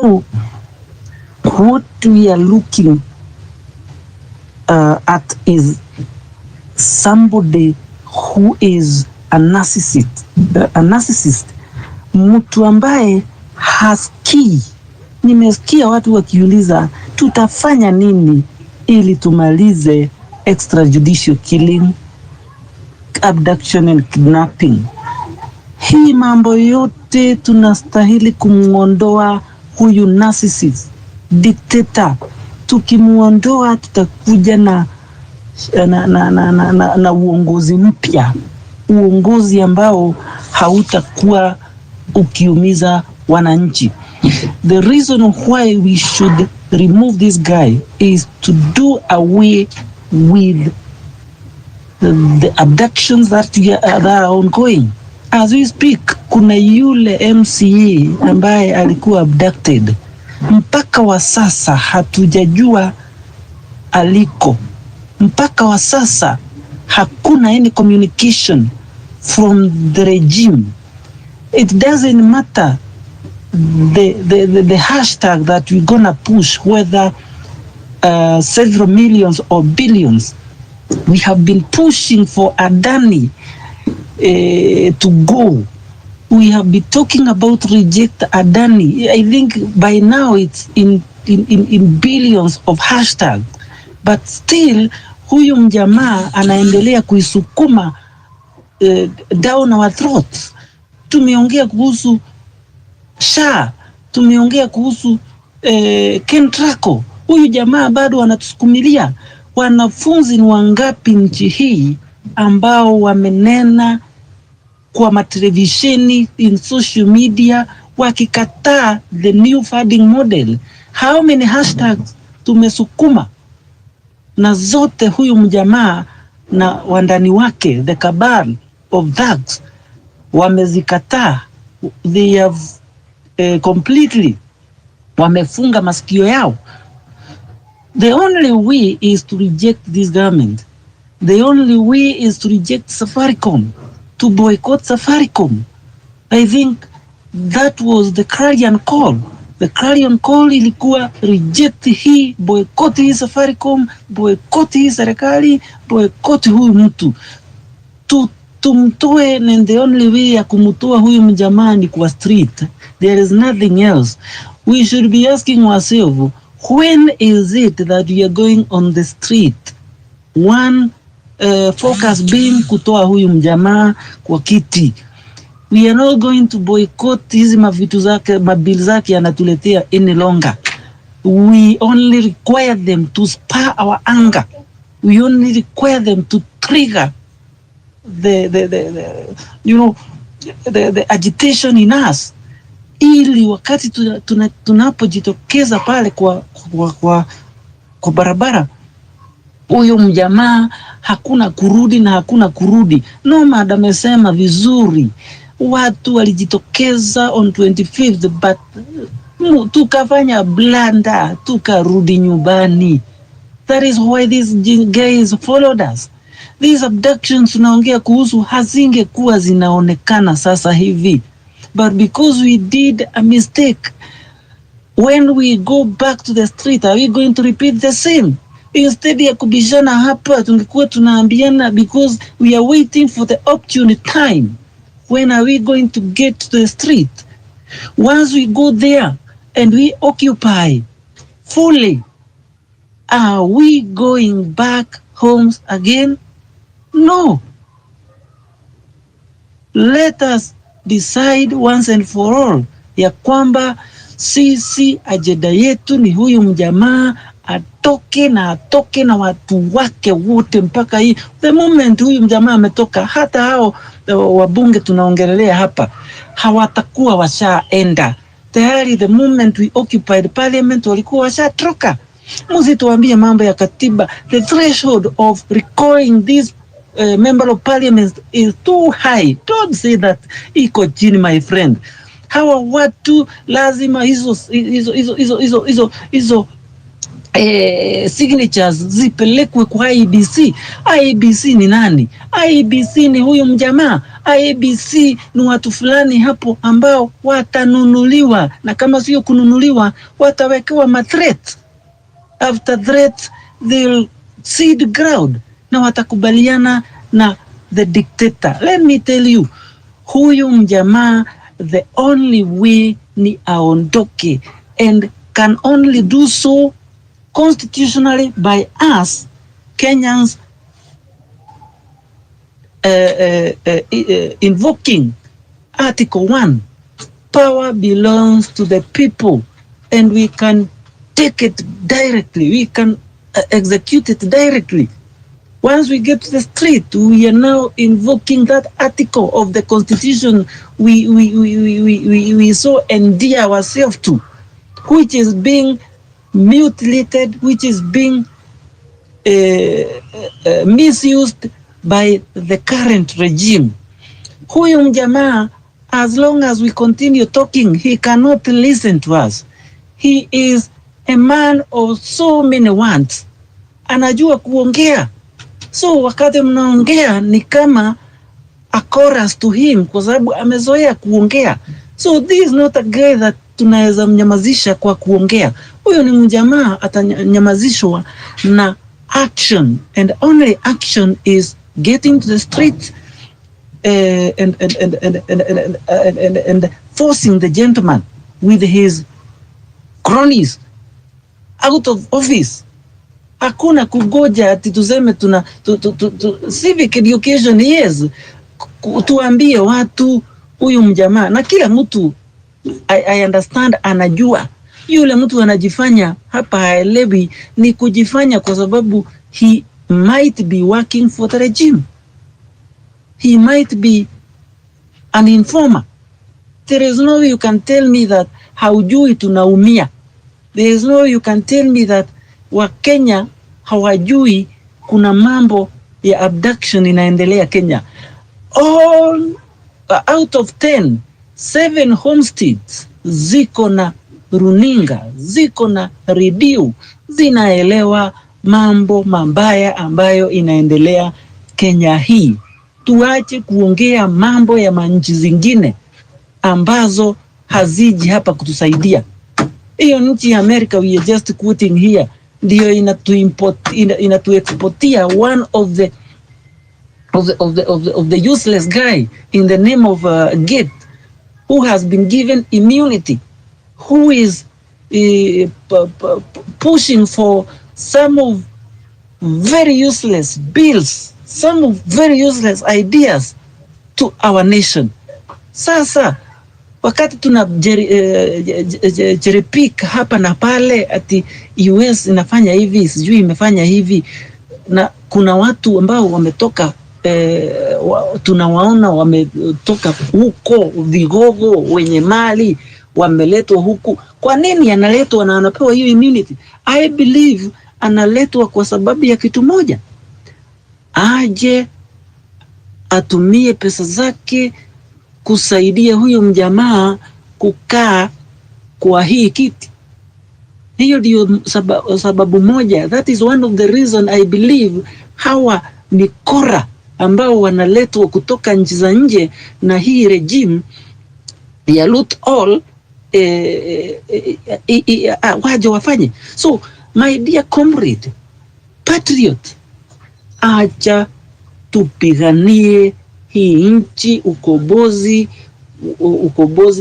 So what we are looking at is somebody who is a narcissist, mtu ambaye hasikii. Nimesikia watu wakiuliza tutafanya nini ili tumalize extrajudicial killing, abduction and kidnapping. Hii mambo yote tunastahili kumuondoa huyu narcissist, dictator. Tukimuondoa tutakuja na uongozi mpya, uongozi ambao hautakuwa ukiumiza wananchi. The reason why we should remove this guy is to do away with the abductions that are ongoing. As we speak, kuna yule MCA ambaye alikuwa abducted. Mpaka wa sasa hatujajua aliko. Mpaka wa sasa hakuna any communication from the regime. It doesn't matter the hashtag that we're gonna push, whether several millions or billions. We have been pushing for Adani to go. We have been talking about reject Adani. I think by now it's in billions of hashtags, but still huyu mjamaa anaendelea kuisukuma down our throats. Tumeongea kuhusu SHA, tumeongea kuhusu Kentraco. Huyu jamaa bado anatusukumilia. Wanafunzi ni wangapi nchi hii ambao wamenena kwa matelevisheni, in social media, wakikataa the new funding model? How many hashtags tumesukuma? Na zote huyu mjamaa na wandani wake, the cabal of thugs, wamezikataa. They have completely wamefunga masikio yao. The only way is to reject this government. The only way is to reject Safaricom, to boycott Safaricom. I think that was the clarion call. The clarion call ilikuwa reject hii, boycott hii Safaricom, boycott hii serikali, boycott huyu mtu. Tumtoe, and the only way ya kumutoa huyu mjamaa ni kwa street. There is nothing else. We should be asking ourselves, when is it that we are going on the street? One focus being kutoa huyu mjamaa kwa kiti. We are not going to boycott hizi mavitu zake, mabili zake anatuletea any longer. We only require them to spur our anger. We only require them to trigger the agitation in us, ili wakati tunapojitokeza pale kwa barabara, huyo mjamaa hakuna kurudi na hakuna kurudi. Nomad amesema vizuri, watu walijitokeza on 25th, but tukafanya blanda, tukarudi nyumbani. That is why these guys followed us. These abductions tunaongea kuhusu hazingekuwa zinaonekana sasa hivi. But because we did a mistake, when we go back to the street, are we going to repeat the same? Instead ya kubishana hapa, tungekuwa tunaambiana, because we are waiting for the opportune time. When are we going to get to the street? Once we go there and we occupy fully, are we going back homes again? No. Let us decide once and for all ya kwamba sisi ajenda yetu ni huyu mjamaa atoke na watu wake wote mpaka hii. The moment huyu mjamaa ametoka, hata hao wabunge tunaongelelea hapa hawatakuwa washaenda. Tayari the moment we occupied parliament walikuwa washatroka. Msituambie mambo ya katiba. The threshold of recalling this member of parliament is too high. Don't say that iko chini, my friend. Hawa watu lazima hizo signatures zipelekwe kwa IEBC. IEBC ni nani? IEBC ni huyu mjamaa. IEBC ni watu fulani hapo ambao watanunuliwa, na kama sio kununuliwa watawekewa mathreat. After threat they'll cede ground na watakubaliana na the dictator. Let me tell you, huyu mjamaa the only way ni aondoke, and can only do so constitutionally by us Kenyans invoking Article 1. Power belongs to the people, and we can take it directly. We can execute it directly. Once we get to the street, we are now invoking that article of the Constitution we so endear ourselves to, which is being mutilated, which is being misused by the current regime. Huyu mjamaa, as long as we continue talking, he cannot listen to us. He is a man of so many wants. Anajua kuongea. So wakati mnaongea ni kama a chorus to him, kwa sababu amezoea kuongea. So this is not a guy that tunaweza mnyamazisha kwa kuongea. Huyo ni mjamaa atanyamazishwa na action, and only action is getting to the street and forcing the gentleman with his cronies out of office. Hakuna kugoja ati tuseme civic education, yes, tuambie watu huyu mjamaa, na kila mtu I understand anajua. Yule mtu anajifanya hapa haelewi, ni kujifanya kwa sababu he might be working for the regime. He might be an informer. There is no way you can tell me that haujui tunaumia. There is no way you can tell me that Wakenya hawajui kuna mambo ya abduction inaendelea Kenya. All out of 10, 7 homesteads ziko na runinga, ziko na redio, zinaelewa mambo mabaya ambayo inaendelea Kenya hii. Tuache kuongea mambo ya manchi zingine ambazo haziji hapa kutusaidia. Hiyo nchi ya America we are just quoting here, ndio inatuexportia one of the useless guy in the name of Gates, who has been given immunity, who is pushing for some of very useless bills, some of very useless ideas to our nation. Sasa wakati tuna jerepik hapa na pale ati US inafanya hivi, sijui imefanya hivi, na kuna watu ambao wametoka tunawaona wametoka huko vigogo wenye mali wameletwa huku. Kwa nini analetwa na anapewa hiyo immunity? I believe analetwa kwa sababu ya kitu moja, aje atumie pesa zake kusaidia huyo mjamaa kukaa kwa hii kiti. Hiyo ndio sababu moja. That is one of the reason I believe hawa ni kora ambao wanaletwa kutoka nchi za nje na hii regime ya loot all waje wafanye. So my dear comrade, patriot, acha tupiganie hii nchi,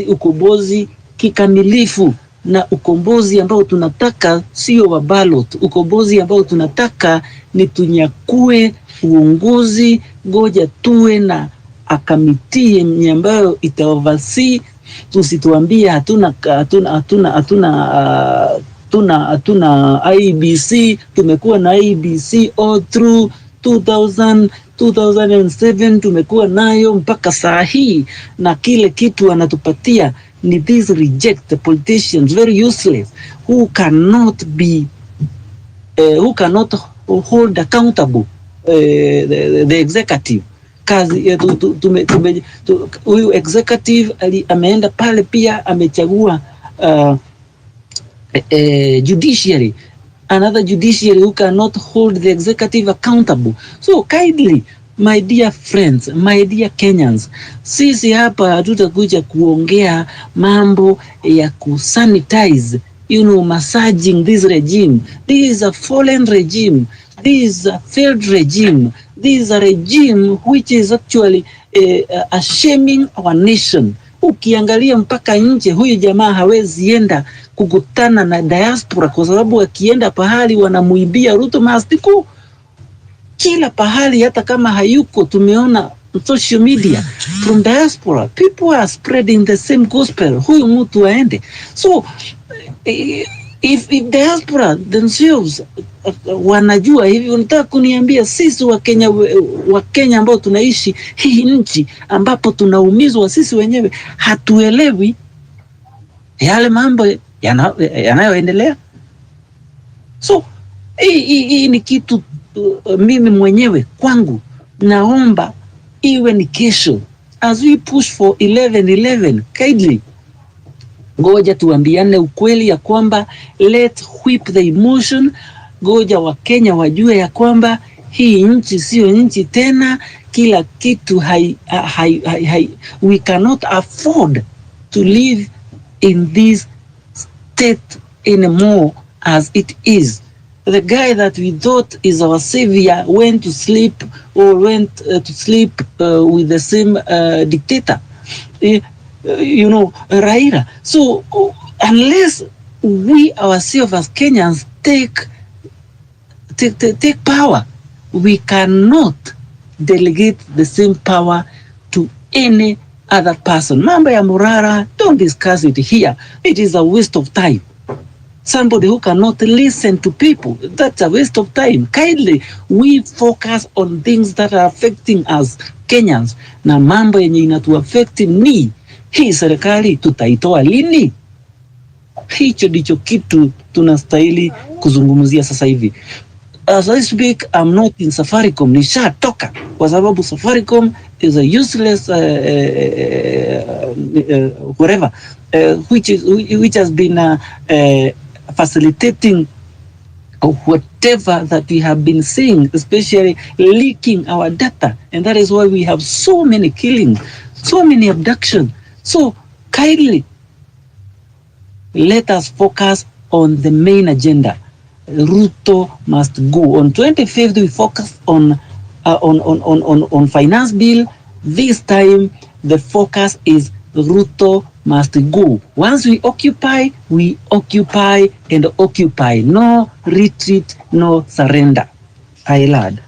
ukombozi kikamilifu, na ukombozi ambao tunataka sio wa ballot. Ukombozi ambao tunataka ni tunyakue uongozi, goja tuwe na akamiti ambayo itaoversee. Tusituambie hatuna IEBC. Tumekuwa na IEBC all through 2007 tumekuwa nayo mpaka saa hii, na kile kitu anatupatia ni these reject politicians, very useless, who cannot hold accountable the executive. Kazi huyu executive ameenda pale, pia amechagua judiciary another judiciary who cannot hold the executive accountable. So kindly, my dear friends, my dear Kenyans, sisi hapa hatutakuja kuongea mambo ya kusanitize, massaging this regime. This is a fallen regime. This is a failed regime. This is a regime which is actually shaming our nation. Ukiangalia mpaka nje, huyu jamaa hawezi enda kukutana na diaspora kwa sababu akienda pahali wanamuibia. Ruto must go kila pahali, hata kama hayuko. Tumeona social media from diaspora, people are spreading the same gospel. Huyu mtu aende. So if diaspora themselves wanajua hivi, unataka kuniambia sisi wa Kenya ambao tunaishi hii nchi ambapo tunaumizwa sisi wenyewe hatuelewi yale mambo yanayoendelea? So hii ni kitu mimi mwenyewe kwangu naomba iwe ni kesho, as we push for 11-11. Kindly ngoja tuambiane ukweli ya kwamba let's whip the emotion. Ngoja wa Kenya wajue ya kwamba hii nchi sio nchi tena. Kila kitu we cannot afford to live in this state anymore as it is. The guy that we thought is our savior went to sleep with the same dictator, Raila. So unless we ourselves as Kenyans take power, we cannot delegate the same power to any other person. Mambo ya Murara, don't discuss it here. It is a waste of time. Somebody who cannot listen to people, that's a waste of time. Kindly, we focus on things that are affecting us Kenyans. Na mambo yenye inatuaffect ni hii serikali tutaitoa lini? Hicho ndicho kitu tunastahili kuzungumzia sasa hivi. As I speak, I'm not in Safaricom. Nishatoka kwa sababu Safaricom is a useless whatever which has been facilitating whatever that we have been seeing, especially leaking our data, and that is why we have so many killings, so many abductions. So kindly let us focus on the main agenda. Ruto must go. On 25th we focus on finance bill. This time the focus is Ruto must go. Once we occupy and occupy. No retreat, no surrender. I lad.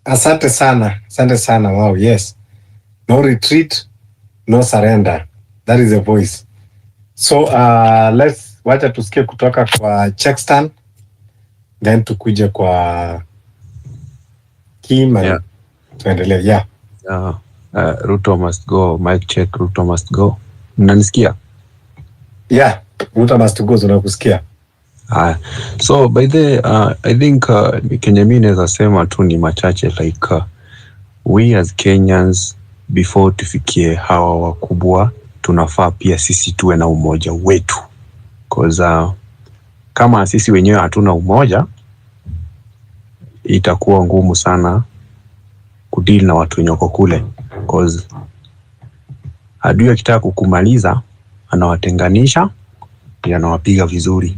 Asante sana. Wow, yes. No retreat, no surrender. That is the voice. So wacha tusikie kutoka kwa Checkstan, then tukuje kwa Kim and tuendelee. Yeah. Ruto must go. Mic check. Ruto must go. Mnanisikia? Yeah, Ruto must go. Tunakusikia. So by the I think Kenya mimi naweza sema tu ni machache, like we as Kenyans before tufikie hawa wakubwa tunafaa pia sisi tuwe na umoja wetu, cause kama sisi wenyewe hatuna umoja itakuwa ngumu sana kudeal na watu wenye wako kule, cause adui akitaka kukumaliza anawatenganisha pia anawapiga vizuri.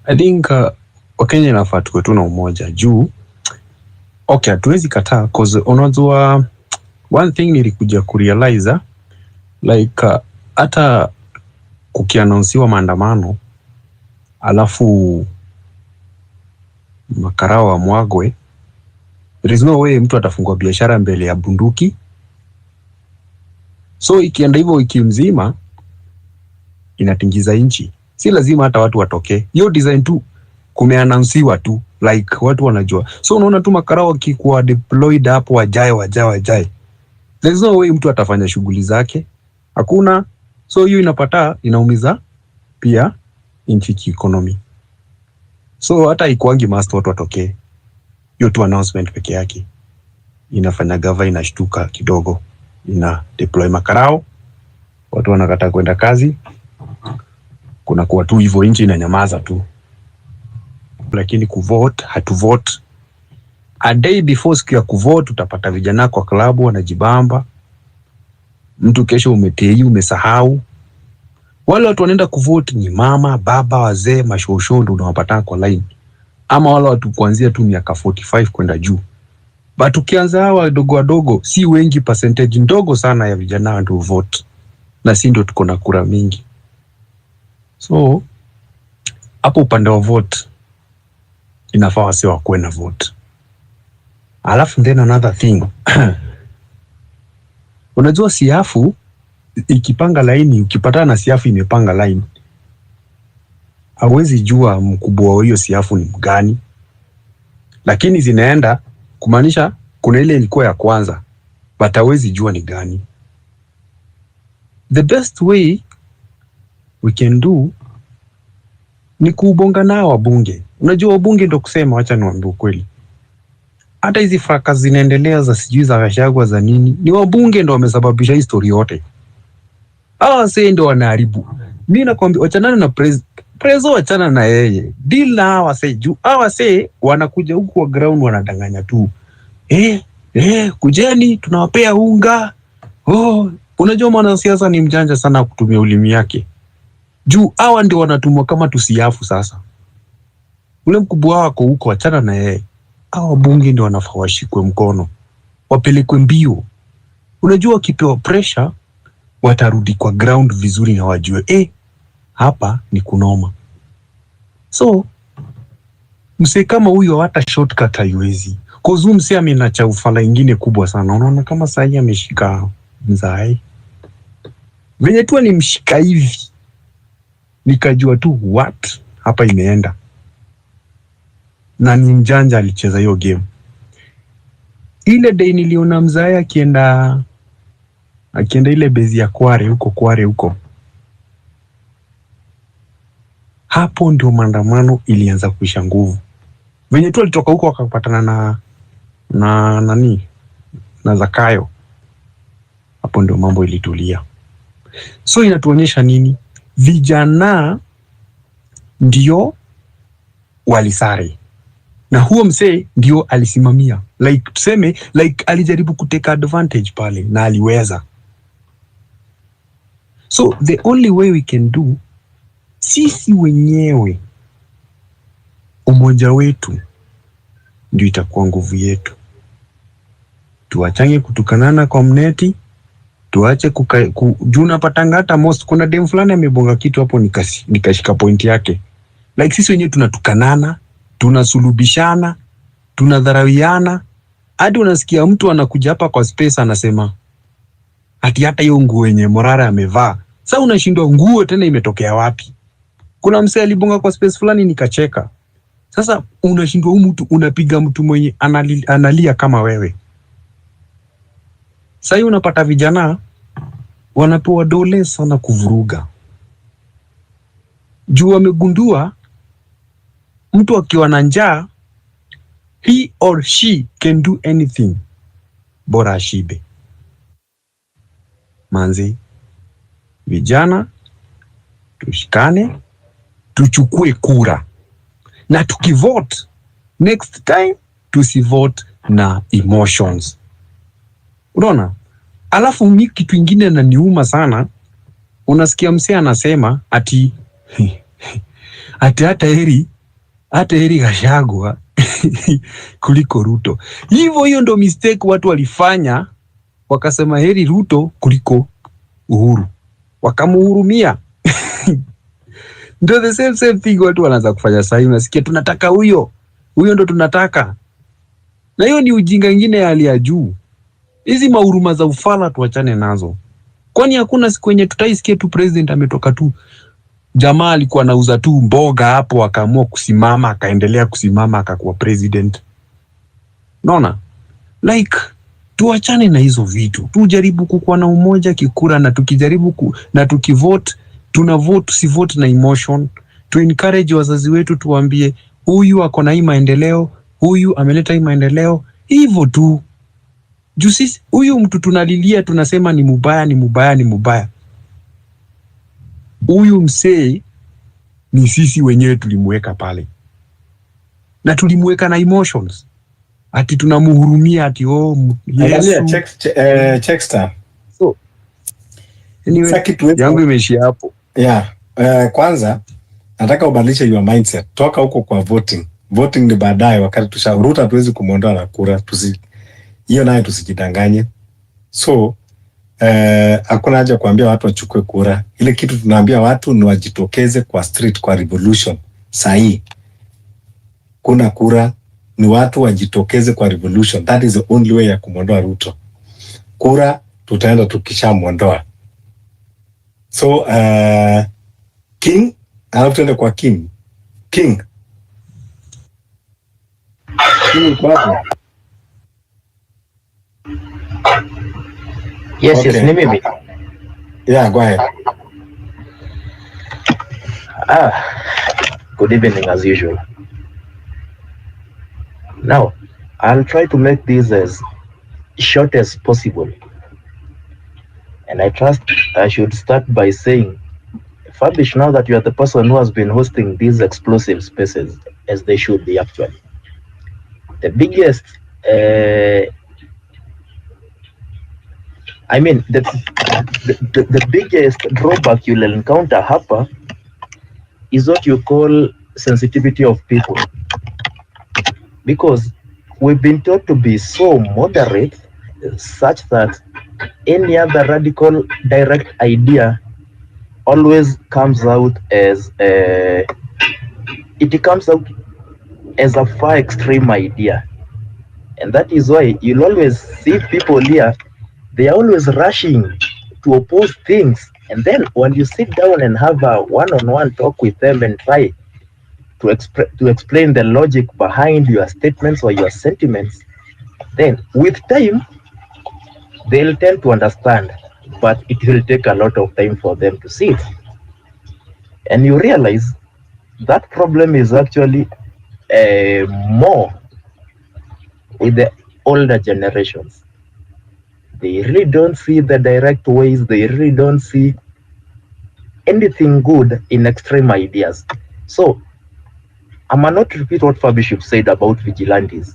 I think Wakenya inafaa tuwe tu na umoja juu. Okay, hatuwezi kataa cause unajua one thing nilikuja kurealize like hata kukianonsiwa maandamano alafu makarao wa mwagwe, there is no way mtu atafungua biashara mbele ya bunduki. So ikienda hivyo wiki mzima inatingiza inchi. Si lazima hata watu watoke. Hiyo design tu kumeannouncewa tu, like watu wanajua. So unaona tu makarao wakikuwa deployed hapo wajae. There is no way mtu atafanya shughuli zake. Hakuna. So hiyo inaumiza pia inchi ki-economy. So hata ikuangi must watu watoke. Hiyo tu announcement peke yake inafanya gava inashtuka kidogo, ina deploy makarao watu wanakataa kwenda kazi, kuna kuwa tu hivyo, nchi inanyamaza tu. Lakini kuvote, hatuvote. A day before siku ya kuvote utapata vijana kwa klabu wanajibamba. Mtu kesho umetei, umesahau. Wale watu wanaenda kuvote ni mama, baba, wazee, mashosho ndio unawapata kwa line. Ama wale watu kuanzia tu miaka 45 kwenda juu. But ukianza hawa wadogo si wengi, percentage ndogo sana ya vijana ndio vote. Na si ndio tuko na kura mingi. So hapo upande wa vote inafaa wase wakuwe na vote. Alafu then another thing. Unajua siafu ikipanga laini, ukipatana na siafu imepanga laini, hawezi jua mkubwa wa hiyo siafu ni mgani. Lakini zinaenda kumaanisha kuna ile ilikuwa ya kwanza, but hawezi jua ni gani. The best way we can do ni kubonga nao wabunge. Unajua wabunge ndio kusema, acha niwaambie ukweli. Hata hizi fracas zinaendelea za sijui za Gachagua za nini, ni wabunge ndio wamesababisha history yote. Hawa sasa ndio wanaharibu. Mimi nakwambia wachana na prezo, wachana na yeye. Deal na hawa sasa juu. Hawa sasa wanakuja huku kwa ground wanadanganya tu. Kujeni tunawapea unga. Unajua mwanasiasa ni mjanja sana kutumia ulimi yake. Juu hawa ndio wanatumwa kama tusiafu sasa. Ule mkubwa wako huko, wachana na yeye. Hawa bunge ndio wanafaa washikwe mkono, wapelekwe mbio. Unajua wakipewa pressure watarudi kwa ground vizuri na wajue hapa ni kunoma. So mse kama huyo hata shortcut haiwezi. Kozu mse amenacha ufala ingine kubwa sana. Unaona kama saa hii ameshika mzai. Venye tu ni mshika hivi, nikajua tu what hapa imeenda. Na ni mjanja alicheza hiyo game. Ile day niliona mzaya akienda ile bezi ya Kware huko. Hapo ndio maandamano ilianza kuisha nguvu. Venye tu alitoka huko akapatana na Zakayo. Hapo ndio mambo ilitulia. So inatuonyesha nini? Vijana ndio walisare. Na huo msee ndio alisimamia. Like tuseme, alijaribu kuteka advantage pale na aliweza. So the only way we can do, sisi wenyewe, umoja wetu ndio itakuwa nguvu yetu. Tuachange kutukanana kwa mneti, tuache juu napatanga hata most, kuna dem fulani amebonga kitu hapo nikashika point yake. Like sisi wenyewe tunatukanana, tunasulubishana, tunadharawiana. Hadi unasikia mtu anakuja hapa kwa space anasema ati hata hiyo nguo yenye Morara amevaa. Sasa unashindwa nguo tena imetokea wapi? Kuna msee alibonga kwa space fulani nikacheka. Sasa unashindwa huyu mtu unapiga mtu mwenye analia kama wewe. Sasa unapata vijana wanapewa dole sana kuvuruga. Juu wamegundua mtu akiwa na njaa, he or she can do anything bora ashibe. Manzi, vijana tushikane, tuchukue kura. Na tukivote next time tusivote na emotions. Unaona? Alafu mimi kitu kingine na niuma sana, unasikia msee anasema ati hata heri Gachagua kuliko Ruto. Hiyo ndo mistake watu walifanya, wakasema heri Ruto kuliko Uhuru. Wakamuhurumia. Ndio the same thing watu wanaanza kufanya sasa hivi. Unasikia tunataka huyo ndo tunataka. Na hiyo ni ujinga ingine ya hali ya juu. Hizi mahuruma za ufala tuachane nazo. Kwani hakuna siku yenye tutaisikia tu president ametoka tu, jamaa alikuwa anauza tu mboga hapo akaamua kusimama, akaendelea kusimama, akakuwa president. Unaona? Like tuachane na hizo vitu. Tujaribu kukuwa na umoja kikura, na tukijaribu na tukivote, tunavote sivote na emotion. Tu encourage wazazi wetu, tuambie huyu ako na hii maendeleo, huyu ameleta hii maendeleo. Hivyo tu. Juu sisi huyu mtu tunalilia tunasema ni mubaya. huyu msee ni sisi wenyewe tulimweka pale, na tulimweka na emotions, ati tunamhurumia, ati Angalia Yesu. Checkster. So anyway, yangu imeishia hapo. Yeah. Kwanza nataka ubadilishe your mindset. Toka huko kwa voting. Voting ni baadaye, wakati tusharuta hatuwezi kumuondoa na kura. Hiyo nayo tusijidanganye. So hakuna haja kuambia watu wachukue kura. Ile kitu tunaambia watu ni wajitokeze kwa street, kwa revolution. Sahi kuna kura, ni watu wajitokeze kwa revolution. That is the only way ya kumuondoa Ruto. Kura tutaenda tukishamuondoa. So King, alafu tuende kwa King. King uko hapo? Yes, Okay. yes, ni mimi. Yeah, go ahead. Good evening as usual. Now, I'll try to make this as short as possible. And I trust I should start by saying, Fabish, now that you are the person who has been hosting these explosive spaces, as they should be actually. The biggest, the biggest drawback you'll encounter hapa is what you call sensitivity of people. Because we've been taught to be so moderate such that any other radical direct idea always comes out as a far extreme idea. And that is why you'll always see people here, they are always rushing to oppose things. And then when you sit down and have a one-on-one talk with them and try to explain the logic behind your statements or your sentiments, then with time, they'll tend to understand, but it will take a lot of time for them to see it. And you realize that problem is actually more with the older generations. They really don't see the direct ways, they really don't see anything good in extreme ideas. So, I might not repeat what Fabishop said about vigilantes,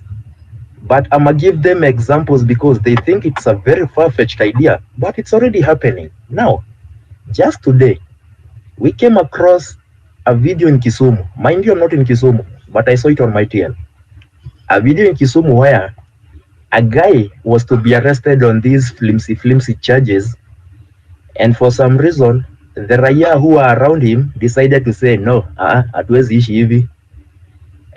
but I'm gonna give them examples because they think it's a very far-fetched idea, but it's already happening. Now, just today, we came across a video in Kisumu. Mind you, I'm not in Kisumu, but I saw it on my TL. A video in Kisumu where a guy was to be arrested on these flimsy charges, and for some reason, the Raya who are around him decided to say, no, hatuwezi ishi hivi.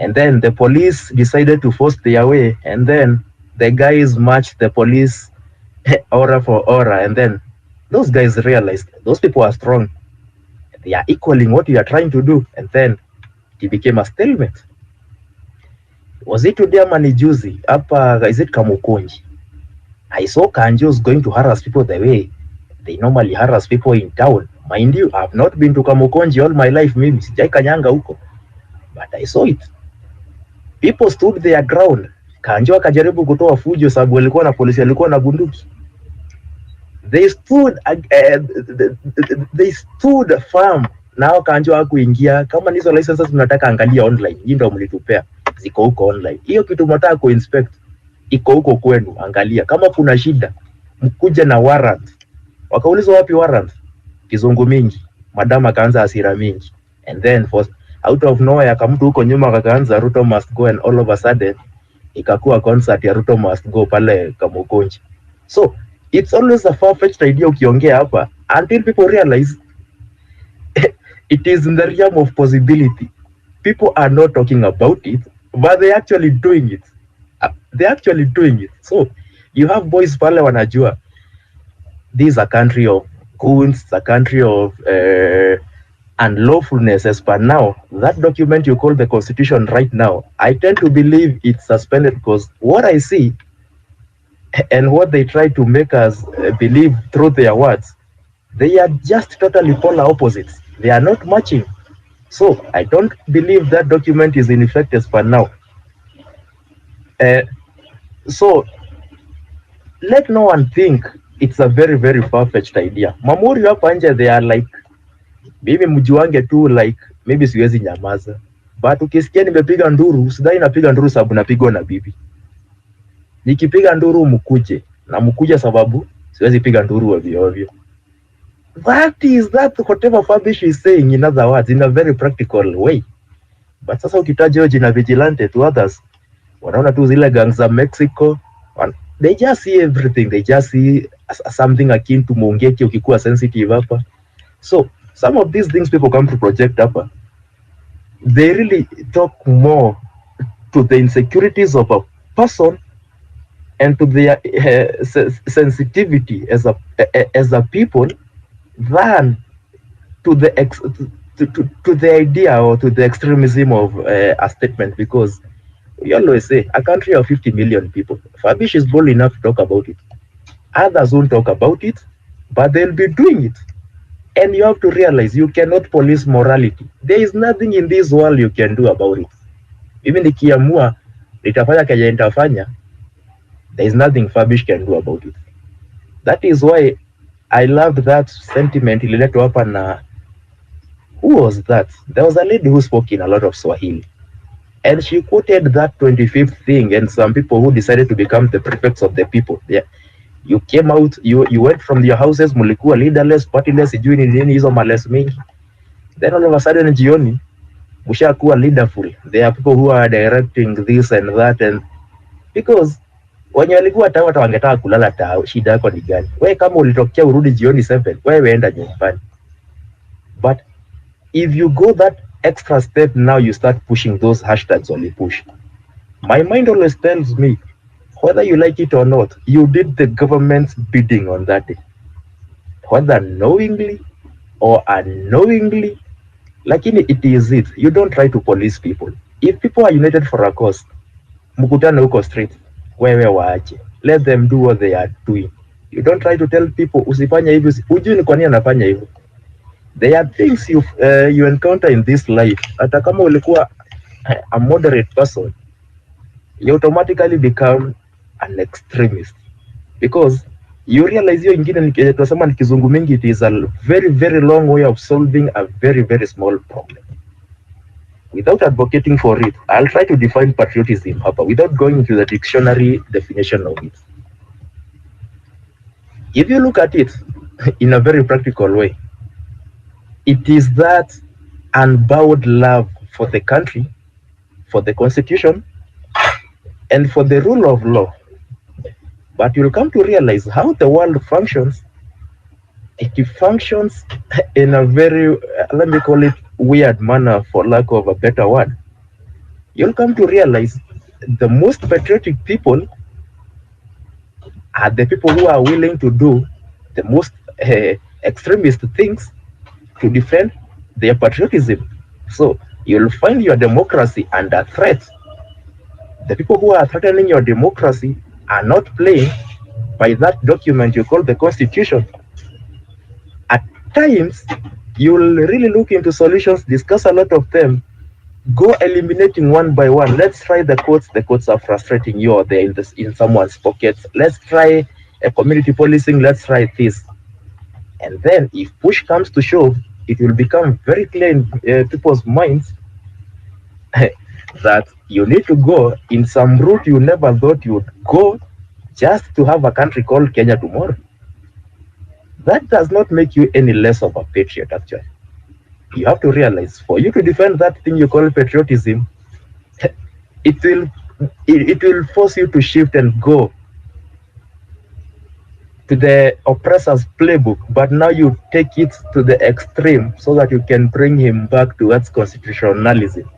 And then the police decided to force their way, and then the guys matched the police aura for aura, and then those guys realized those people are strong. They are equaling what we are trying to do, and then it became a stalemate. Was it today ama ni juzi? Hapa, is it Kamukunji? I saw Kanjos going to harass people the way they normally harass people in town. Mind you, I've not been to Kamukunji all my life, mimi sijai kanyanga huko, but I saw it. People stood their ground. Kanjo akajaribu kutoa fujo sababu walikuwa na polisi, walikuwa na bunduki. They stood firm. Nao Kanjo hakuingia. Kama nizo licenses mnataka angalia online, hii ndio mlitupea, ziko huko online. Hiyo kitu mnataka kuinspect iko huko kwenu, angalia. Kama kuna shida mkuja na warrant. Wakaulizwa wapi warrant? Kizungu mingi. Madam akaanza hasira mingi. And then out of nowhere kamtu huko nyuma kakaanza Ruto must go, and all of a sudden ikakuwa concert ya Ruto must go pale Kamukunji. So it's always a far-fetched idea ukiongea hapa until people realize it is in the realm of possibility. People are not talking about it, but they're actually doing it. So you have boys pale wanajua this is a country of goons, a country of unlawfulness as per now. That document you call the constitution right now, I tend to believe it's suspended because what I see and what they try to make us believe through their words, they are just totally polar opposites. They are not matching. So I don't believe that document is in effect as per now. So let no one think it's a very, very far-fetched idea. Mamuri hapa nje, they are like Mimi mjuange tu like maybe siwezi nyamaza. But ukisikia nimepiga nduru, sidhani napiga nduru sababu napigwa na bibi. Nikipiga nduru mkuje, na mkuje sababu siwezi piga nduru ovyo ovyo. That whatever Fabish is saying, in other words, in a very practical way. But sasa ukitaja hiyo jina vigilante to others, wanaona tu zile gangs za Mexico, they just see everything, they just see something akin to Mongeki ukikuwa sensitive hapa. So some of these things people come to project hapa, they really talk more to the insecurities of a person and to their sensitivity as a people than to the idea or to the extremism of a statement. Because we always say a country of 50 million people, Fabish is bold enough to talk about it. Others won't talk about it, but they'll be doing it. And you have to realize you cannot police morality. There is nothing in this world you can do about it. Even nikiamua nitafanya kenye nitafanya, there is nothing Fabish can do about it. That is why I loved that sentiment ililetwa hapa na, who was that? There was a lady who spoke in a lot of Swahili. And she quoted that 25th thing, and some people who decided to become the prefects of the people. Yeah. You came out, you went from your houses, mulikuwa leaderless, partyless, sijui ni nini hizo males mingi. Then all of a sudden jioni, mushakuwa leaderful. There are people who are directing this and that, and because wenye walikuwa hata wangetaka kulala tao, shida yako ni gani? Wewe kama ulitokea urudi jioni 7, wewe enda nyumbani. But if you go that extra step, now you start pushing those hashtags on the push. My mind always tells me, whether you like it or not, you did the government's bidding on that day. Whether knowingly or unknowingly, lakini it is it. You don't try to police people. If people are united for a cause, mkutane huko street, wewe waache. Let them do what they are doing. You don't try to tell people, usifanya hivyo, hujui ni kwa nini anafanya hivyo. There are things you encounter in this life. Hata kama ulikuwa a moderate person, you automatically become an extremist, because you realize hiyo ingine tunasema ni kizungu mingi, it is a very very long way of solving a very very small problem. Without advocating for it, I'll try to define patriotism hapa without going into the dictionary definition of it. If you look at it in a very practical way, it is that unbowed love for the country, for the constitution, and for the rule of law. But you'll come to realize how the world functions. It functions in a very, let me call it, weird manner, for lack of a better word. You'll come to realize the most patriotic people are the people who are willing to do the most extremist things to defend their patriotism. So you'll find your democracy under threat. The people who are threatening your democracy are not playing by that document you call the Constitution. At times, you'll really look into solutions, discuss a lot of them, go eliminating one by one. Let's try the courts are frustrating you, or they're in someone's pockets. Let's try a community policing, let's try this. And then if push comes to shove, it will become very clear in people's minds that you need to go in some route you never thought you would go just to have a country called Kenya tomorrow. That does not make you any less of a patriot, actually. You have to realize, for you to defend that thing you call patriotism, it will force you to shift and go to the oppressor's playbook, but now you take it to the extreme so that you can bring him back towards constitutionalism.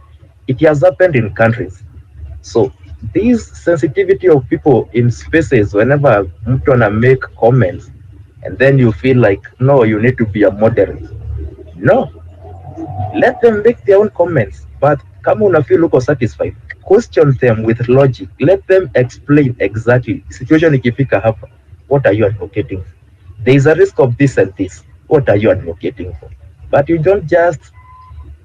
It has happened in countries. So this sensitivity of people in spaces, whenever mtu ana make comments, and then you feel like, no, you need to be a moderate. No, let them make their own comments, but kama una feel uko satisfied, question them with logic. Let them explain exactly situation ikifika hapa, what are you advocating for? There is a risk of this and this. What are you advocating for? But you don't just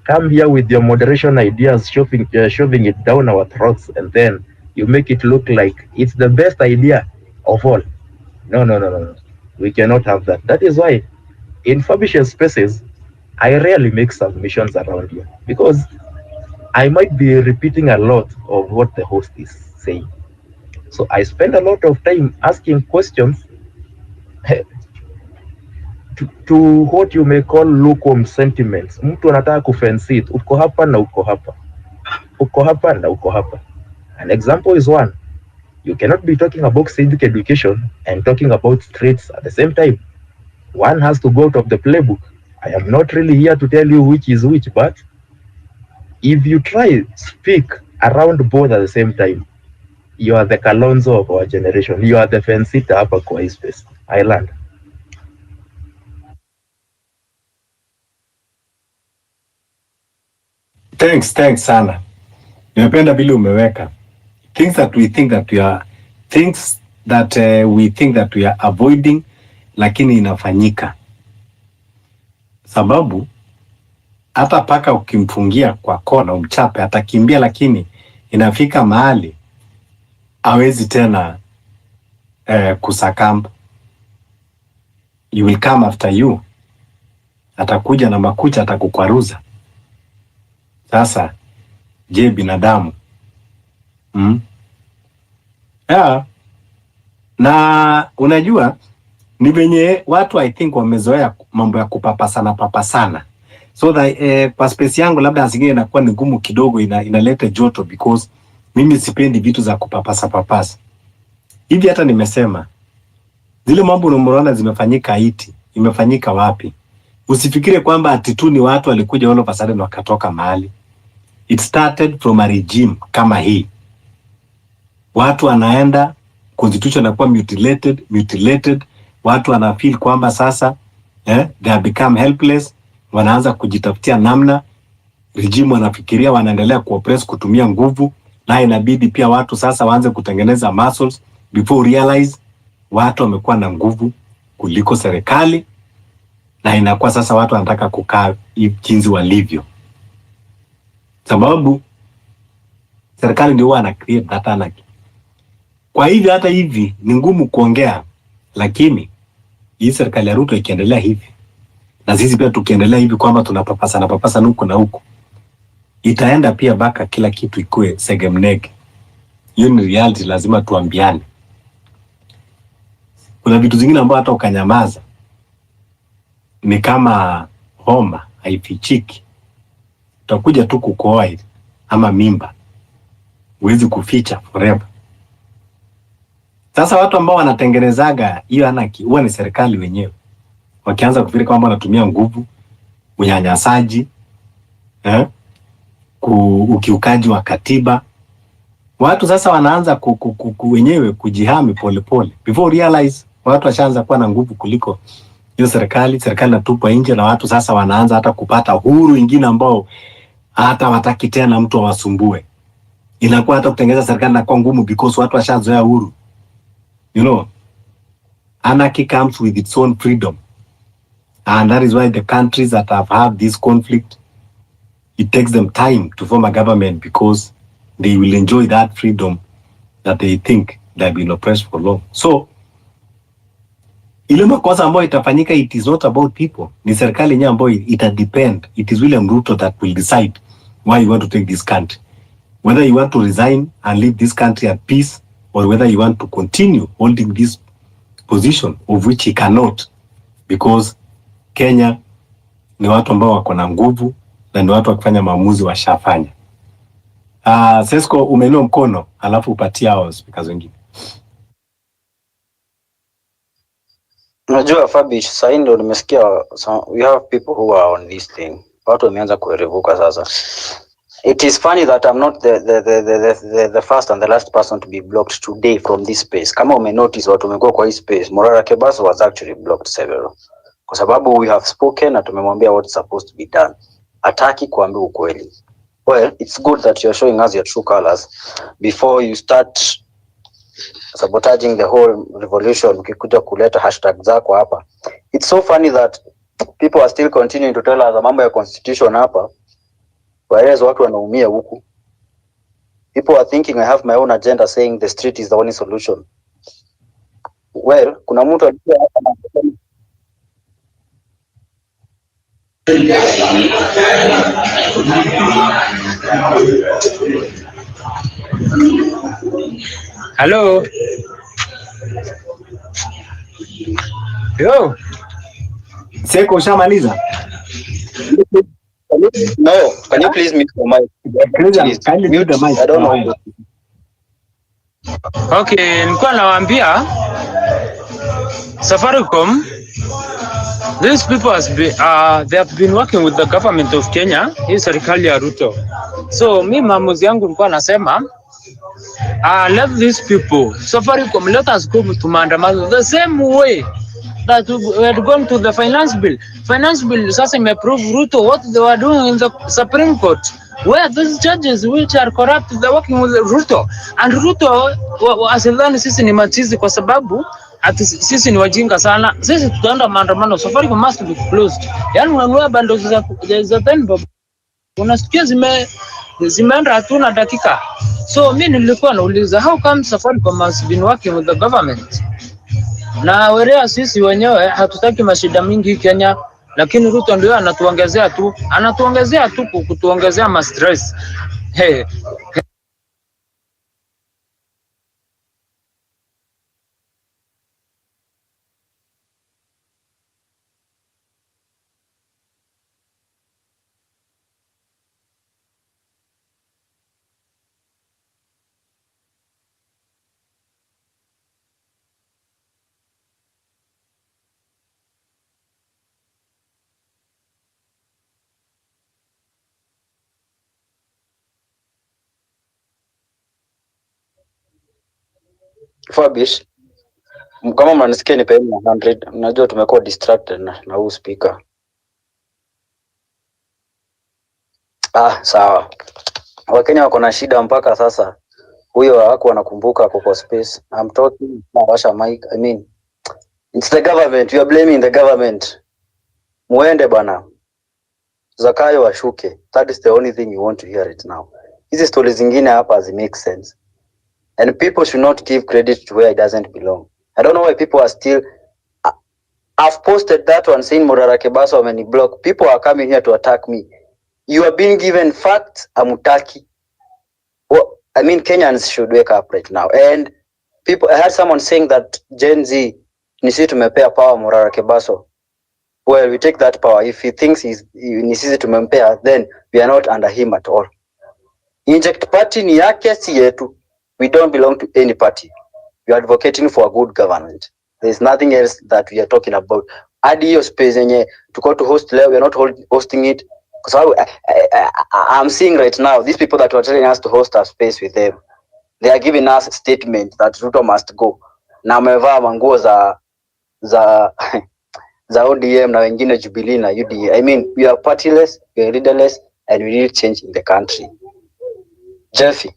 come here with your moderation ideas, shoving it down our throats, and then you make it look like it's the best idea of all. No. We cannot have that. That is why in Fabish's spaces, I rarely make submissions around here because I might be repeating a lot of what the host is saying. So I spend a lot of time asking questions to what you may call lukewarm sentiments. Mtu anataka kufence it, uko hapa na uko hapa, uko hapa na uko hapa. An example is one. You cannot be talking about civic education and talking about streets at the same time. One has to go out of the playbook. I am not really here to tell you which is which, but if you try speak around both at the same time, you are the Kalonzo of our generation. You are the fence-sitter hapa kwa hii space. I learned. Thanks sana. Nimependa vile umeweka. Things that we think that we are avoiding, lakini inafanyika. Sababu hata paka ukimfungia kwa kona umchape atakimbia, lakini inafika mahali hawezi tena kusakamba. You will come after you. Atakuja na makucha atakukwaruza. Sasa je, binadamu yeah. Na unajua ni venye watu I think wamezoea mambo ya papasana, so that kwa space yangu labda asingine inakuwa ni ngumu kidogo, inaleta joto because mimi sipendi vitu za papasa hivi. Hata nimesema zile mambo unaona zimefanyika Haiti, imefanyika wapi? Usifikire kwamba ati tu ni watu walikuja all of a sudden wakatoka mahali. It started from a regime kama hii. Watu wanaenda, constitution inakuwa mutilated, watu wana feel kwamba sasa they have become helpless, wanaanza kujitafutia namna, regime wanafikiria wanaendelea kuoppress kutumia nguvu, na inabidi pia watu sasa waanze kutengeneza muscles before realize watu wamekuwa na nguvu kuliko serikali, na inakuwa sasa watu wanataka kukaa jinsi walivyo. Sababu serikali ndio wana create that anarchy. Kwa hivyo hata hivi ni ngumu kuongea, lakini hii serikali ya Ruto ikiendelea hivi na sisi pia tukiendelea hivi kwamba tunapapasa huko na huko, itaenda pia baka kila kitu ikue segemnege. Hiyo ni reality, lazima tuambiane. Kuna vitu zingine ambao hata ukanyamaza ni kama homa haifichiki, utakuja tu kukoa ama mimba, huwezi kuficha forever. Sasa watu ambao wanatengenezaga hiyo anarchy huwa ni serikali wenyewe, wakianza kufikiri kwamba wanatumia nguvu, unyanyasaji, ukiukaji wa katiba. Watu sasa wanaanza wenyewe kujihami pole before realize watu washaanza kuwa na nguvu kuliko hiyo serikali natupwa nje, na watu sasa wanaanza hata kupata uhuru ingine ambao hata wataki tena mtu awasumbue. Inakuwa hata kutengeneza serikali na kwa ngumu because watu washazoea uhuru. You know, anarchy comes with its own freedom, and that is why the countries that have had this conflict, it takes them time to form a government because they will enjoy that freedom that they think they have been oppressed for long. So ile makosa ambayo itafanyika, it is not about people, ni serikali yenyewe ambayo itadepend. It is William Ruto that will decide why you want to take this country, whether you want to resign and leave this country at peace, or whether you want to continue holding this position of which he cannot, because Kenya ni watu ambao wako na nguvu na ni watu wakifanya maamuzi washafanya. Sesko umeinua mkono, alafu upatia hao speakers wengine. Unajua Fabish, sasa ndio nimesikia we have people who are on this thing. Watu wameanza kuerevuka sasa. It is funny that I'm not the first and the last person to be blocked today from this space. Kama ume notice watu wamekuwa kwa hii space, Morara Kebaso was actually blocked several. Kwa sababu we have spoken na tumemwambia what's supposed to be done. Hataki kuambia ukweli. Well, it's good that you're showing us your true colors before you start sabotaging the whole revolution. Ukikuja kuleta hashtag zako hapa. It's so funny that people are still continuing to tell us mambo ya constitution hapa, whereas watu wanaumia huku. People are thinking I have my own agenda saying the street is the only solution. Well, kuna mtu alikuwa hapa Hello. Yo. Seko, ushamaliza? No, can you please mute the mic? Please, kindly mute the mic. I don't know. Okay, nilikuwa nawaambia Safaricom, these people they have been working with the government of Kenya, hii serikali ya Ruto. So mi maamuzi yangu nilikuwa nasema let these people, Safaricom, let us go to maandamano the same way that we had gone to the finance bill. Finance bill sasa imeprove Ruto what they were doing in the Supreme Court, where those judges which are corrupt, they're working with Ruto. And Ruto asidhani sisi ni machizi kwa sababu ati sisi ni wajinga sana. Sisi tutaenda maandamano, Safaricom must be closed. Yani unanunua bundles za 10 bob, unasikia zimeenda hatuna dakika. So mimi nilikuwa nauliza how come Safaricom has been working with the government? Na werea sisi wenyewe hatutaki mashida mingi Kenya, lakini Ruto ndio anatuongezea tu kutuongezea ma stress. Hey. Fabish, kama mnanisikia nipeeni 100. Mnajua tumekuwa distracted na huu speaker. Sawa. Wakenya wako na shida mpaka sasa. Huyo haku anakumbuka kwa space. I'm talking nawasha mic. I mean, it's the government. You are blaming the government. Muende bana. Zakayo washuke. That is the only thing you want to hear it now. Hizi stories zingine hapa zi make sense. And people should not give credit to where it doesn't belong. I don't know why people are still... I've posted that one saying Murarake Baso ameni block. People are coming here to attack me. You are being given facts, amutaki. Well, I mean, Kenyans should wake up right now. And people, I heard someone saying that Gen Z, nisi tumepea power Murarake Baso. Well, we take that power. If he thinks nisi tumempea, then we are not under him at all. Inject party ni yake si yetu. We don't belong to any party. We are advocating for a good government. There is nothing else that we are talking about. Adi hiyo space yenye tuko to host leo, we are not hosting it. Because I'm seeing right now, these people that were telling us to host a space with them, they are giving us a statement that Ruto must go. Na wamevaa manguo za ODM na wengine Jubilee na UDA. I mean, we are partyless, we are leaderless, and we need change in the country. Jeffy.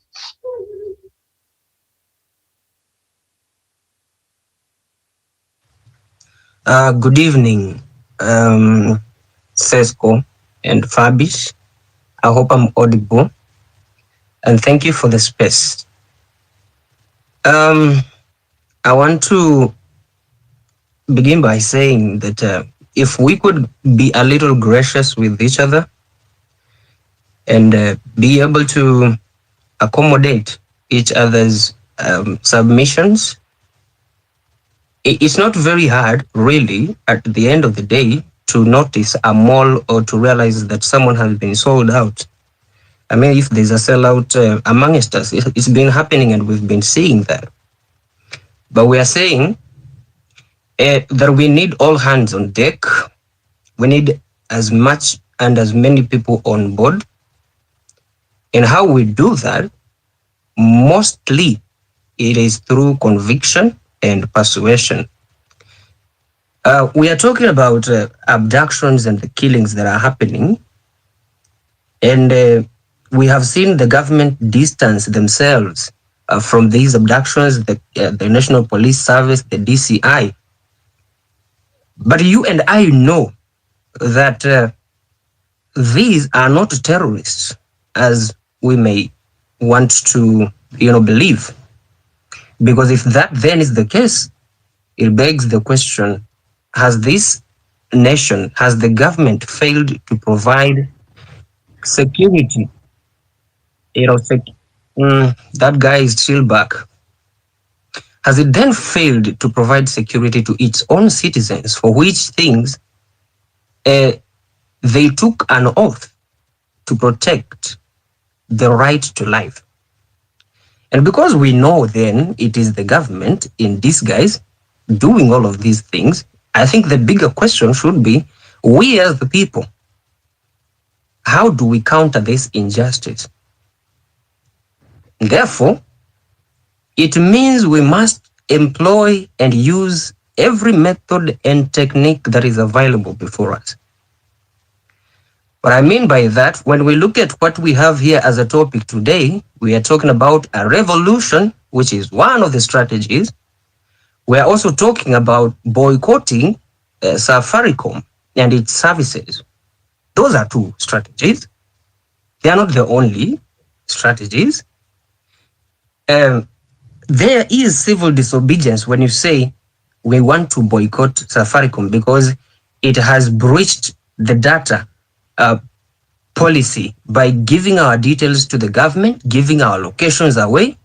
Good evening, Sesko and Fabish. I hope I'm audible, and thank you for the space. I want to begin by saying that if we could be a little gracious with each other and be able to accommodate each other's submissions, it's not very hard, really, at the end of the day, to notice a mall or to realize that someone has been sold out. I mean, if there's a sellout amongst us, it's been happening and we've been seeing that. But we are saying that we need all hands on deck. We need as much and as many people on board. And how we do that, mostly it is through conviction and persuasion. We are talking about abductions and the killings that are happening. And we have seen the government distance themselves from these abductions, the National Police Service, the DCI. But you and I know that these are not terrorists, as we may want to, believe. Because if that then is the case, it begs the question, has this nation has the government failed to provide security? You know, that guy is still back. Has it then failed to provide security to its own citizens, for which things they took an oath to protect the right to life? And because we know then it is the government in disguise doing all of these things, I think the bigger question should be, we as the people, how do we counter this injustice? Therefore, it means we must employ and use every method and technique that is available before us. What I mean by that, when we look at what we have here as a topic today, we are talking about a revolution, which is one of the strategies. We are also talking about boycotting Safaricom and its services. Those are two strategies. They are not the only strategies. There is civil disobedience when you say we want to boycott Safaricom because it has breached the data policy by giving our details to the government, giving our locations away,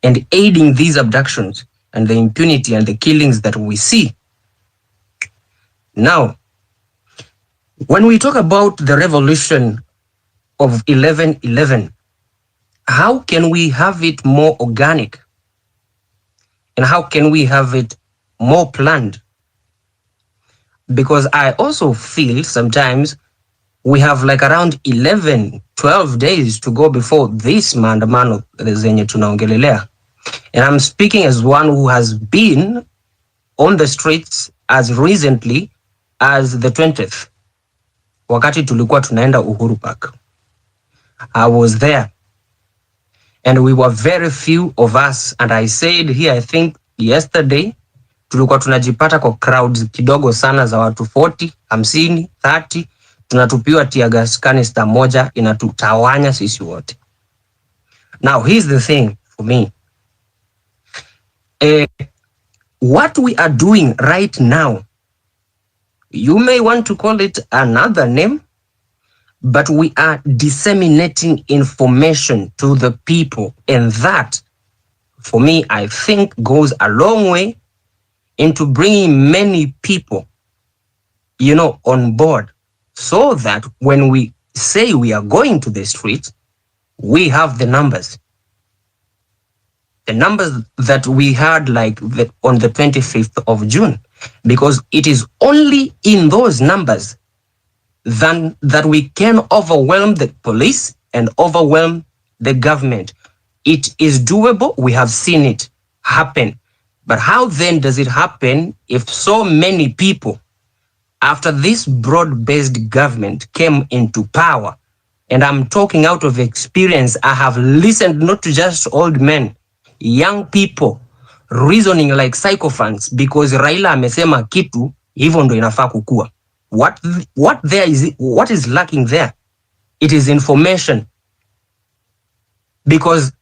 and aiding these abductions and the impunity and the killings that we see. Now, when we talk about the revolution of 11/11, how can we have it more organic? And how can we have it more planned? Because I also feel sometimes we have like around 11, 12 days to go before this maandamano zenye tunaongelelea. And I'm speaking as one who has been on the streets as recently as the 20th. Wakati tulikuwa tunaenda Uhuru Park. I was there. And we were very few of us. And I said here, I think yesterday, tulikuwa tunajipata kwa crowds kidogo sana za watu 40, 50, 30. Tunatupiwa tear gas canister moja inatutawanya sisi wote. Now, here's the thing for me. What we are doing right now, you may want to call it another name, but we are disseminating information to the people. And that, for me, I think goes a long way into bringing many people, on board, so that when we say we are going to the streets, we have the numbers. The numbers that we had on the 25th of June, because it is only in those numbers that we can overwhelm the police and overwhelm the government. It is doable. We have seen it happen. But how then does it happen if so many people, after this broad-based government came into power, and I'm talking out of experience, I have listened not to just old men, young people reasoning like sycophants because Raila amesema kitu hivyo ndo inafaa kukua. What is lacking there? It is information. Because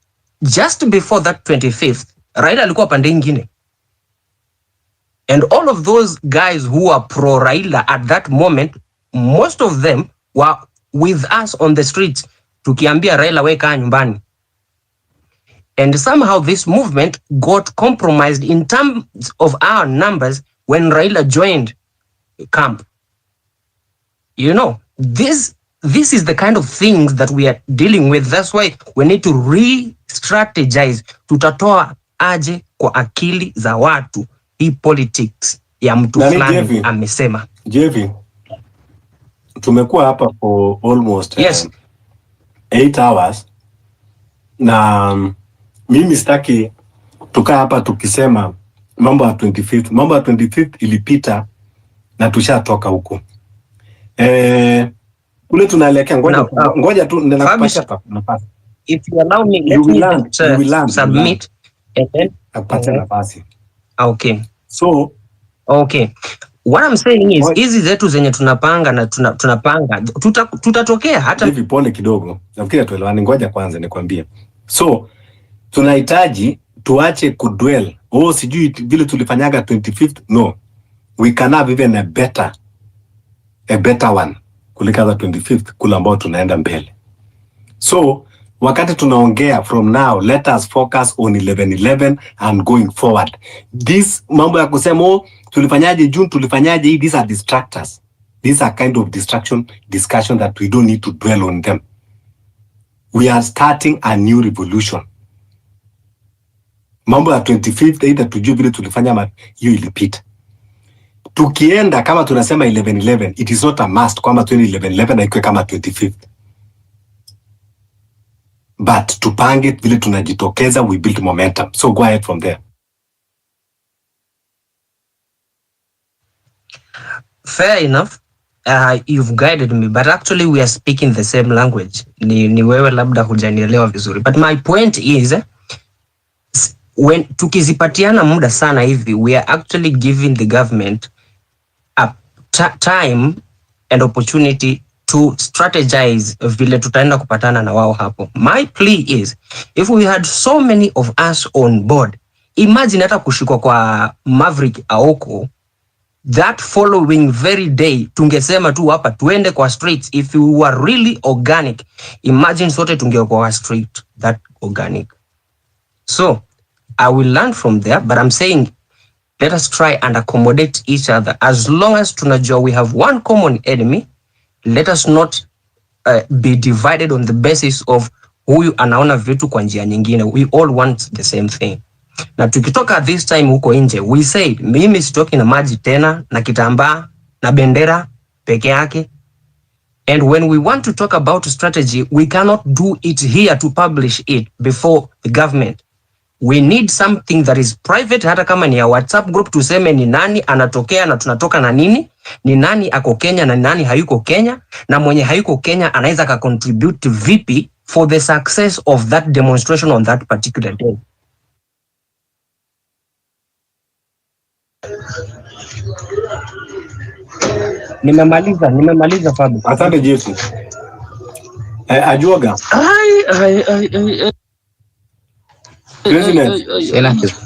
just before that 25th, Raila alikuwa pande ingine. And all of those guys who are pro Raila at that moment, most of them were with us on the streets. Tukiambia Raila weka nyumbani. And somehow this movement got compromised in terms of our numbers when Raila joined camp. This is the kind of things that we are dealing with. That's why we need to re-strategize. Tutatoa aje kwa akili za watu hii politics ya mtu fulani amesema. JV, tumekuwa hapa for almost 8 hours na mimi sitaki tukaa hapa tukisema mambo ya 25th. Mambo ya 25th ilipita na tushatoka huko. Kule tunaelekea ngoja tu ninakupatia nafasi. If you allow me, let me submit and then akupatia nafasi. Okay. So, okay. What I'm saying is hizi zetu zenye tunapanga na tunapanga tutatokea hata hivi pole kidogo. Nafikiri tuelewane, ngoja kwanza nikwambie. So, tunahitaji tuache kudwell. Sijui vile tulifanyaga 25th. No. We can have even a better a better one kuliko the 25th kula ambao tunaenda mbele. So wakati tunaongea from now, let us focus on 11/11 and going forward. This mambo ya kusema tulifanyaje June, tulifanyaje hii, these are distractors. These are kind of discussion that we don't need to dwell on them. We are starting a new revolution. Mambo ya 25th either tujue vile tulifanya hiyo ilipita. Tukienda kama tunasema 11/11, it is not a must kwamba 11/11 haikuwe kama 25th. But tupange vile tunajitokeza, we build momentum. So go ahead from there. Fair enough. You've guided me, but actually we are speaking the same language. Ni wewe labda hujanielewa vizuri. But my point is, when tukizipatiana muda sana hivi, we are actually giving the government a time and opportunity to strategize vile tutaenda kupatana na wao hapo. My plea is, if we had so many of us on board, imagine hata kushikwa kwa Maverick Aoko, that following very day tungesema tu hapa tuende kwa streets. If we were really organic, imagine sote tungekuwa kwa street that organic. So I will learn from there, but I'm saying let us try and accommodate each other. As long as tunajua we have one common enemy, let us not be divided on the basis of huyu anaona vitu kwa njia nyingine. We all want the same thing. Na tukitoka this time huko nje, we said mimi sitoki na maji tena na kitambaa na bendera peke yake. And when we want to talk about strategy, we cannot do it here to publish it before the government. We need something that is private, hata kama ni ya WhatsApp group, tuseme ni nani anatokea na tunatoka na nini, ni nani ako Kenya na nani hayuko Kenya, na mwenye hayuko Kenya anaweza ka contribute vipi for the success of that demonstration on that particular day. Nimemaliza Fabu. Asante Jesse. Ajuoga. President,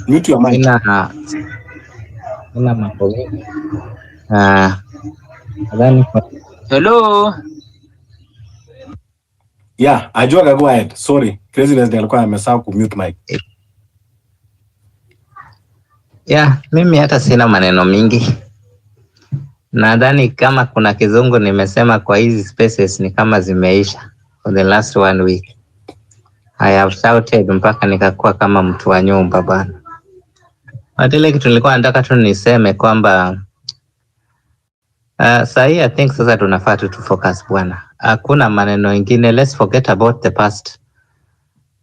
mute your mic. Ina mambo mengi. Nadhani Hello. Yeah, Ajuoga, go ahead. Sorry, President alikuwa amesahau ku mute mic. Yeah, mimi hata sina maneno mingi. Nadhani kama kuna kizungu nimesema kwa hizi spaces ni kama zimeisha for the last 1 week. I have shouted mpaka nikakuwa kama mtu wa nyumba bana. Ile kitu nilikuwa nataka tu niseme kwamba sahi I think sasa tunafaa tu focus bwana. Hakuna maneno mengine, let's forget about the past.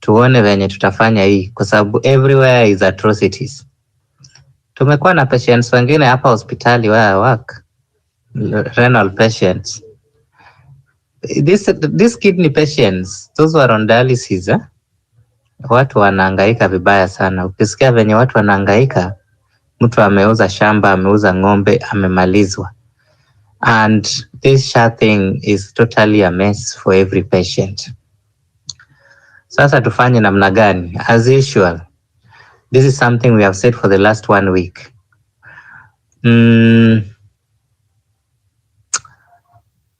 Tuone venye tutafanya hii kwa sababu everywhere is atrocities. Tumekuwa na patients wengine hapa hospitali where I work, renal patients. This kidney patients, those were on dialysis. Watu wanahangaika vibaya sana. Ukisikia venye watu wanahangaika, mtu ameuza shamba, ameuza ng'ombe, amemalizwa. And this thing is totally a mess for every patient. Sasa tufanye namna gani? As usual, this is something we have said for the last 1 week.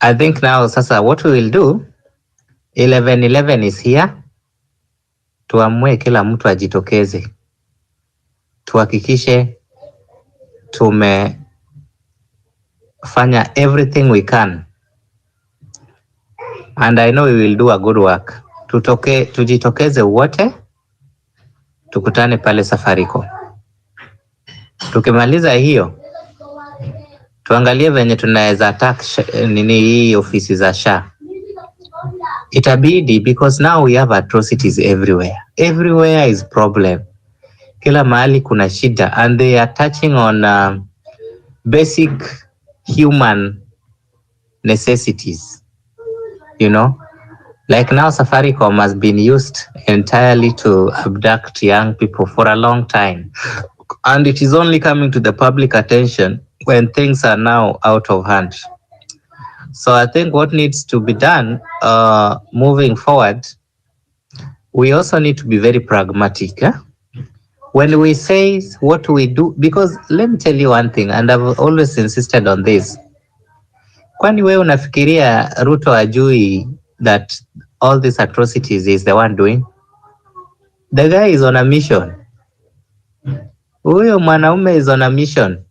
I think now sasa what we will do, 11/11 is here. Tuamue kila mtu ajitokeze. Tuhakikishe tumefanya everything we can. And I know we will do a good work. Tujitokeze wote. Tukutane pale Safaricom. Tukimaliza hiyo, tuangalie venye tunaweza attack hii ofisi za SHA. Itabidi, because now we have atrocities everywhere. Everywhere is problem. Kila mahali kuna shida, and they are touching on basic human necessities. You know, like now Safaricom has been used entirely to abduct young people for a long time. And it is only coming to the public attention when things are now out of hand. So I think what needs to be done moving forward, we also need to be very pragmatic. When we say what we do, because let me tell you one thing, and I've always insisted on this. Kwani wewe unafikiria Ruto ajui that all these atrocities is the one doing? The guy is on a mission. Huyo mwanaume is on a mission.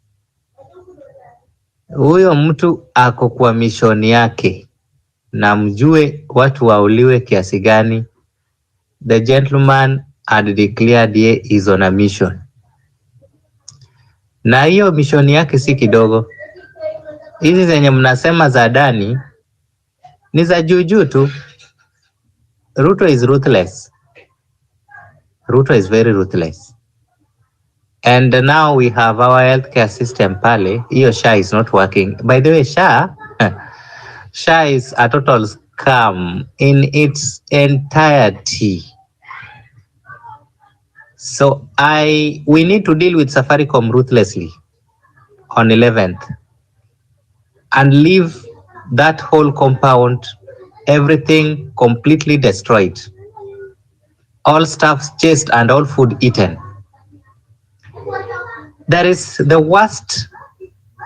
Huyo mtu ako kwa mission yake, na mjue watu wauliwe kiasi gani. The gentleman had declared he is on a mission, na hiyo mission yake si kidogo. Hizi zenye mnasema za ndani ni za juujuu tu. Ruto is ruthless. Ruto is very ruthless. And now we have our healthcare system pale. Hiyo SHA is not working. By the way, SHA is a total scam in its entirety. So we need to deal with Safaricom ruthlessly on 11th and leave that whole compound, everything completely destroyed. All staff chased and all food eaten. That is the worst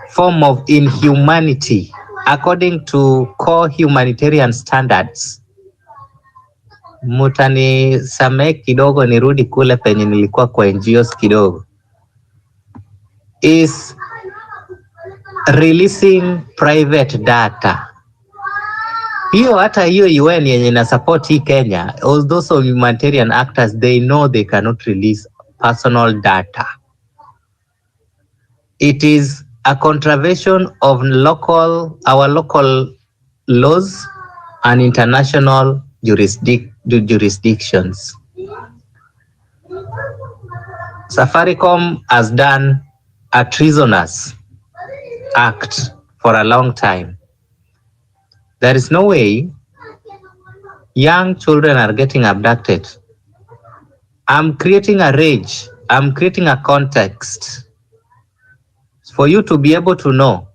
form of inhumanity according to core humanitarian standards. Mutani same kidogo nirudi kule penye nilikuwa kwa NGOs kidogo. Is releasing private data. Hiyo hata hiyo UN yenye na support hii Kenya, all those humanitarian actors, they know they cannot release personal data. It is a contravention of our local laws and international jurisdictions. Safaricom has done a treasonous act for a long time. There is no way young children are getting abducted. I'm creating a rage. I'm creating a context for you to be able to know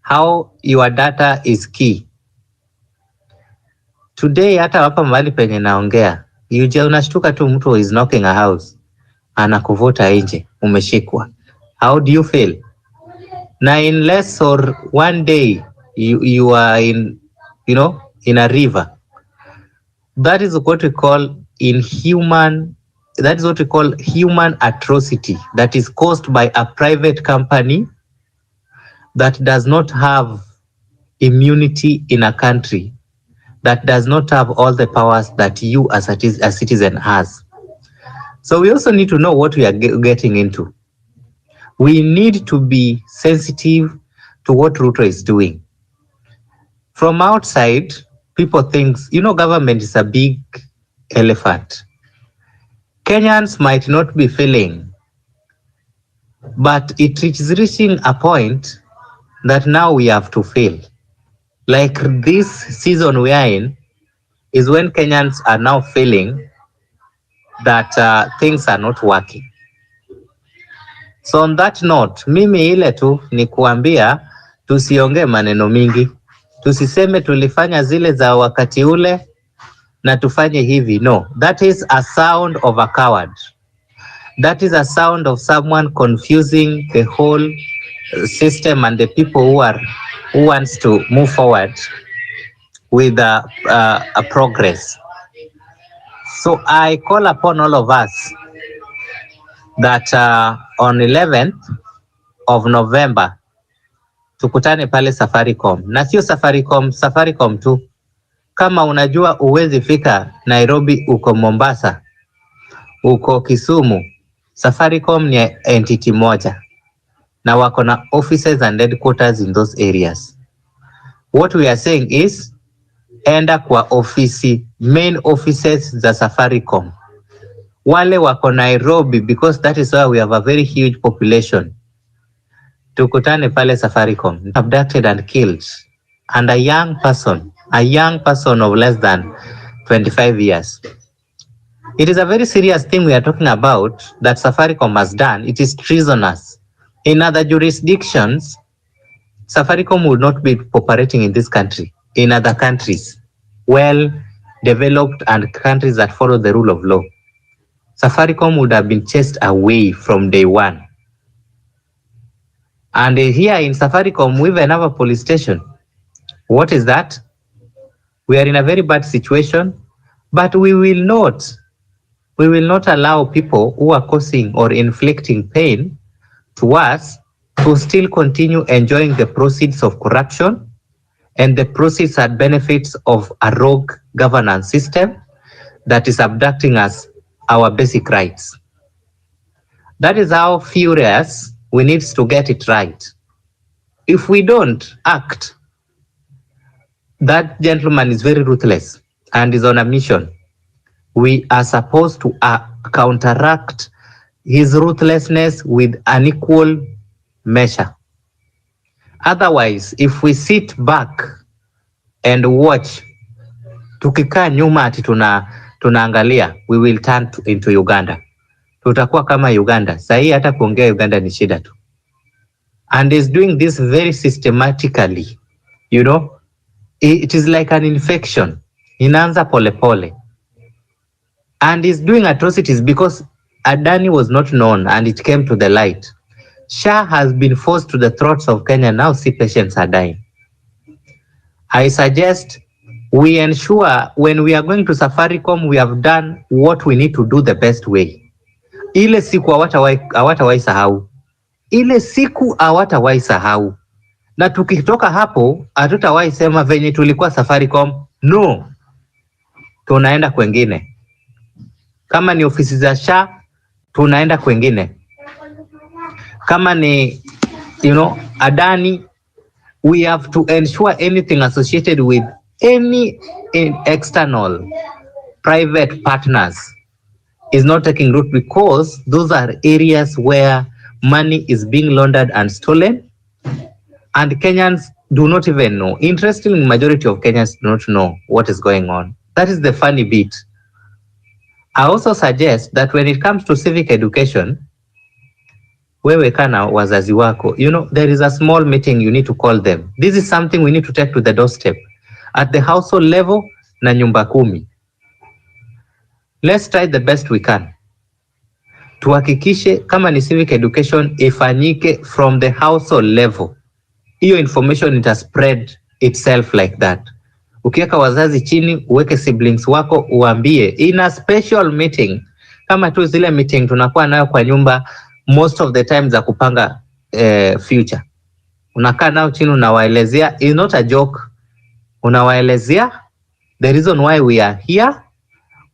how your data is key. Today, hata hapa mahali penye naongea, unashtuka tu mtu is knocking a house, anakuvuta nje, umeshikwa. How do you feel? Na in less or one day, you are in a river. That is what we call human atrocity that is caused by a private company that does not have immunity in a country, that does not have all the powers that you as a citizen has. So we also need to know what we are getting into. We need to be sensitive to what Ruto is doing. From outside, people think, government is a big elephant. Kenyans might not be feeling, but it is reaching a point that now we have to feel. Like this season we are in is when Kenyans are now feeling that things are not working. So on that note, mimi ile tu ni kuambia tusiongee maneno mingi. Tusiseme tulifanya zile za wakati ule na tufanye hivi. No, that is a sound of a coward. That is a sound of someone confusing the whole system and the people who wants to move forward with a progress. So I call upon all of us that on 11th of November tukutane pale Safaricom, na sio Safaricom tu. Kama unajua uwezi fika Nairobi, uko Mombasa, uko Kisumu, Safaricom ni entity moja na wako na offices and headquarters in those areas. What we are saying is enda kwa main offices za Safaricom. Wale wako Nairobi, because that is where we have a very huge population. Tukutane pale Safaricom, abducted and killed, and a young person of less than 25 years. It is a very serious thing we are talking about that Safaricom has done. It is treasonous. In other jurisdictions, Safaricom would not be operating in this country. In other countries, well developed and countries that follow the rule of law, Safaricom would have been chased away from day one. And here in Safaricom, we even have a police station. What is that? We are in a very bad situation, but we will not allow people who are causing or inflicting pain to us to still continue enjoying the proceeds of corruption and the proceeds and benefits of a rogue governance system that is abducting us our basic rights. That is how furious we need to get it right. If we don't act, that gentleman is very ruthless and is on a mission. We are supposed to counteract his ruthlessness with an equal measure. Otherwise, if we sit back and watch, tukikaa nyuma ati tunaangalia, we will turn into Uganda. Tutakuwa kama Uganda. Sahi hata kuongea Uganda ni shida tu. And is doing this very systematically. You know, it is like an infection. Inaanza pole pole. And is doing atrocities because Adani was not known and it came to the light. Shah has been forced to the throats of Kenya. Now see patients are dying. I suggest we ensure when we are going to Safaricom, we have done what we need to do the best way. Ile siku hawatawahi sahau. Ile siku hawatawahi sahau. Na tukitoka hapo, hatutawahi sema venye tulikuwa Safaricom. No. Tunaenda kwengine. Kama ni ofisi za Shah, tunaenda kwengine. Kama ni, Adani, we have to ensure anything associated with any external private partners is not taking root, because those are areas where money is being laundered and stolen, and Kenyans do not even know. Interestingly, majority of Kenyans do not know what is going on. That is the funny bit. I also suggest that when it comes to civic education, wewe kana wazazi wako, there is a small meeting you need to call them. This is something we need to take to the doorstep at the household level na nyumba kumi. Let's try the best we can. Tuhakikishe kama ni civic education ifanyike from the household level. Hiyo information ita spread itself like that. Ukiweka wazazi chini, uweke siblings wako, uambie in a special meeting, kama tu zile meeting tunakuwa nayo kwa nyumba most of the time za kupanga future. Unakaa nao chini, unawaelezea, it's not a joke. Unawaelezea the reason why we are here,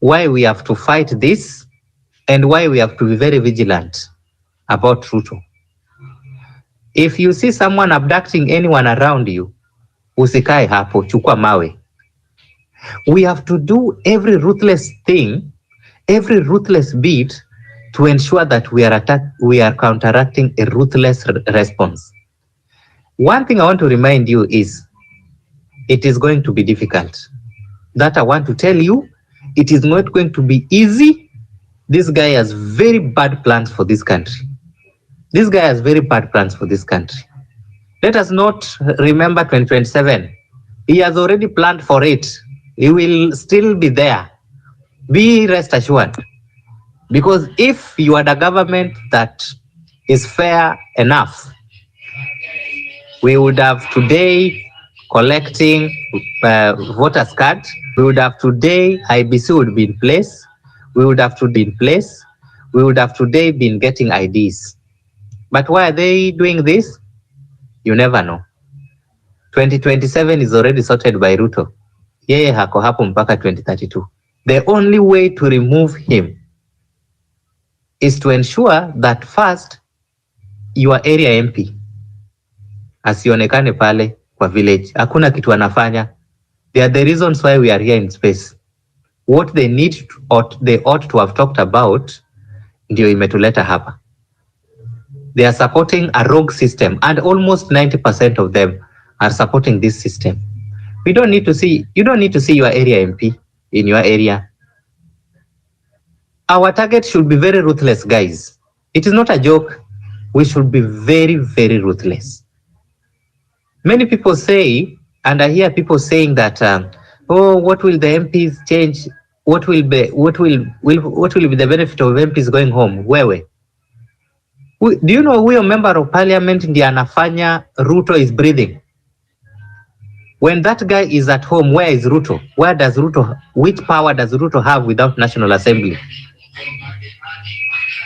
why we have to fight this, and why we have to be very vigilant about Ruto. If you see someone abducting anyone around you, usikae hapo, chukua mawe. We have to do every ruthless thing, every ruthless bit to ensure that we are counteracting a ruthless response. One thing I want to remind you is, it is going to be difficult. That I want to tell you, it is not going to be easy. This guy has very bad plans for this country. This guy has very bad plans for this country. Let us not remember 2027. He has already planned for it. He will still be there. Be rest assured. Because if you are the government that is fair enough, we would have today collecting voters cards. We would have today, IBC would be in place. We would have to be in place. We would have today been getting IDs. But why are they doing this? You never know. 2027 is already sorted by Ruto. Yeye hako hapo mpaka 2032. The only way to remove him is to ensure that first, your area MP asionekane pale kwa village. Hakuna kitu anafanya. They are the reasons why we are here in space. What they they ought to have talked about, ndio imetuleta hapa. They are supporting a rogue system, and almost 90% of them are supporting this system. You don't need to see your area MP in your area. Our target should be very ruthless, guys. It is not a joke. We should be very, very ruthless. Many people say, and I hear people saying that, what will the MPs change? What will be the benefit of MPs going home? Where? Do you know huyo member of parliament ndiye anafanya Ruto is breathing? When that guy is at home, where is Ruto? Which power does Ruto have without National Assembly?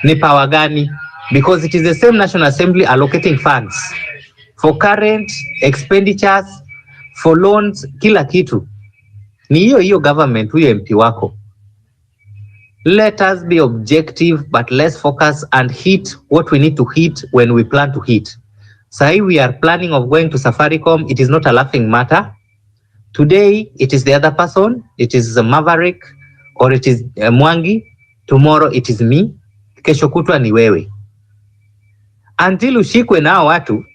Ni power gani? Because it is the same National Assembly allocating funds for current expenditures, for loans, kila kitu. Ni hiyo government, huyo MP wako. Let us be objective, but let's focus and hit what we need to hit when we plan to hit. Say we are planning of going to Safaricom. It is not a laughing matter. Today, it is the other person. It is a Maverick, or it is Mwangi. Tomorrow, it is me. Kesho kutwa ni wewe. Until ushikwe nao watu,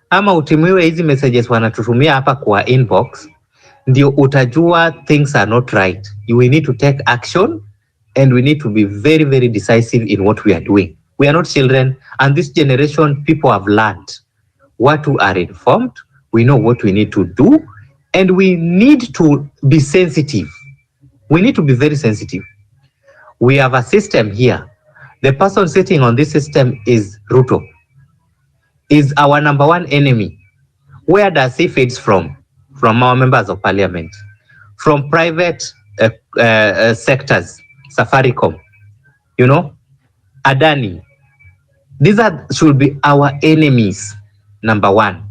ama utimiwe hizi messages wanatutumia hapa kwa inbox, ndio utajua things are not right. We need to take action, and we need to be very, very decisive in what we are doing. We are not children, and this generation, people have learned. What we are informed, we know what we need to do, and we need to be sensitive. We need to be very sensitive. We have a system here. The person sitting on this system is Ruto, is our number one enemy. Where does he feed from? From our members of parliament, from private sectors, Safaricom, Adani. These should be our enemies, number one.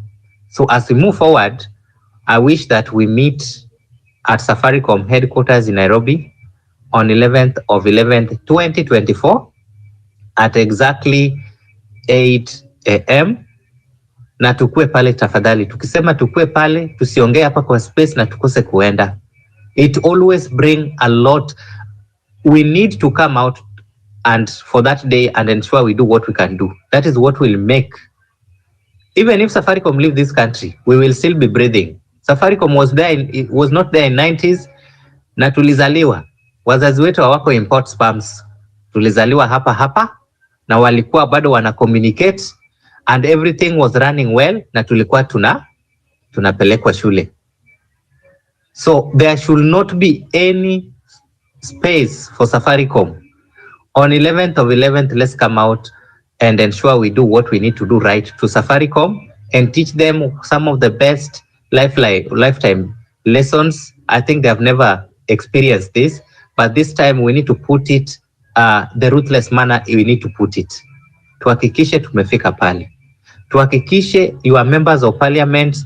So as we move forward, I wish that we meet at Safaricom headquarters in Nairobi on 11th of 11th, 2024 at exactly 8 a.m. na tukue pale tafadhali. Tukisema tukue pale, tusiongee hapa kwa space na tukose kuenda. It always bring a lot. We need to come out and for that day and ensure we do what we can do. That is what will make. Even if Safaricom leave this country, we will still be breathing. Safaricom was not there in 90s na tulizaliwa. Wazazi wetu hawako import spams. Tulizaliwa hapa na walikuwa bado wana communicate and everything was running well na tulikuwa tunapelekwa shule. So there should not be any space for Safaricom. On 11th of 11th, let's come out and ensure we do what we need to do right to Safaricom and teach them some of the best lifetime lessons. I think they have never experienced this, but this time we need to put it the ruthless manner we need to put it. Tuhakikishe tumefika pale. Tuhakikishe your members of parliament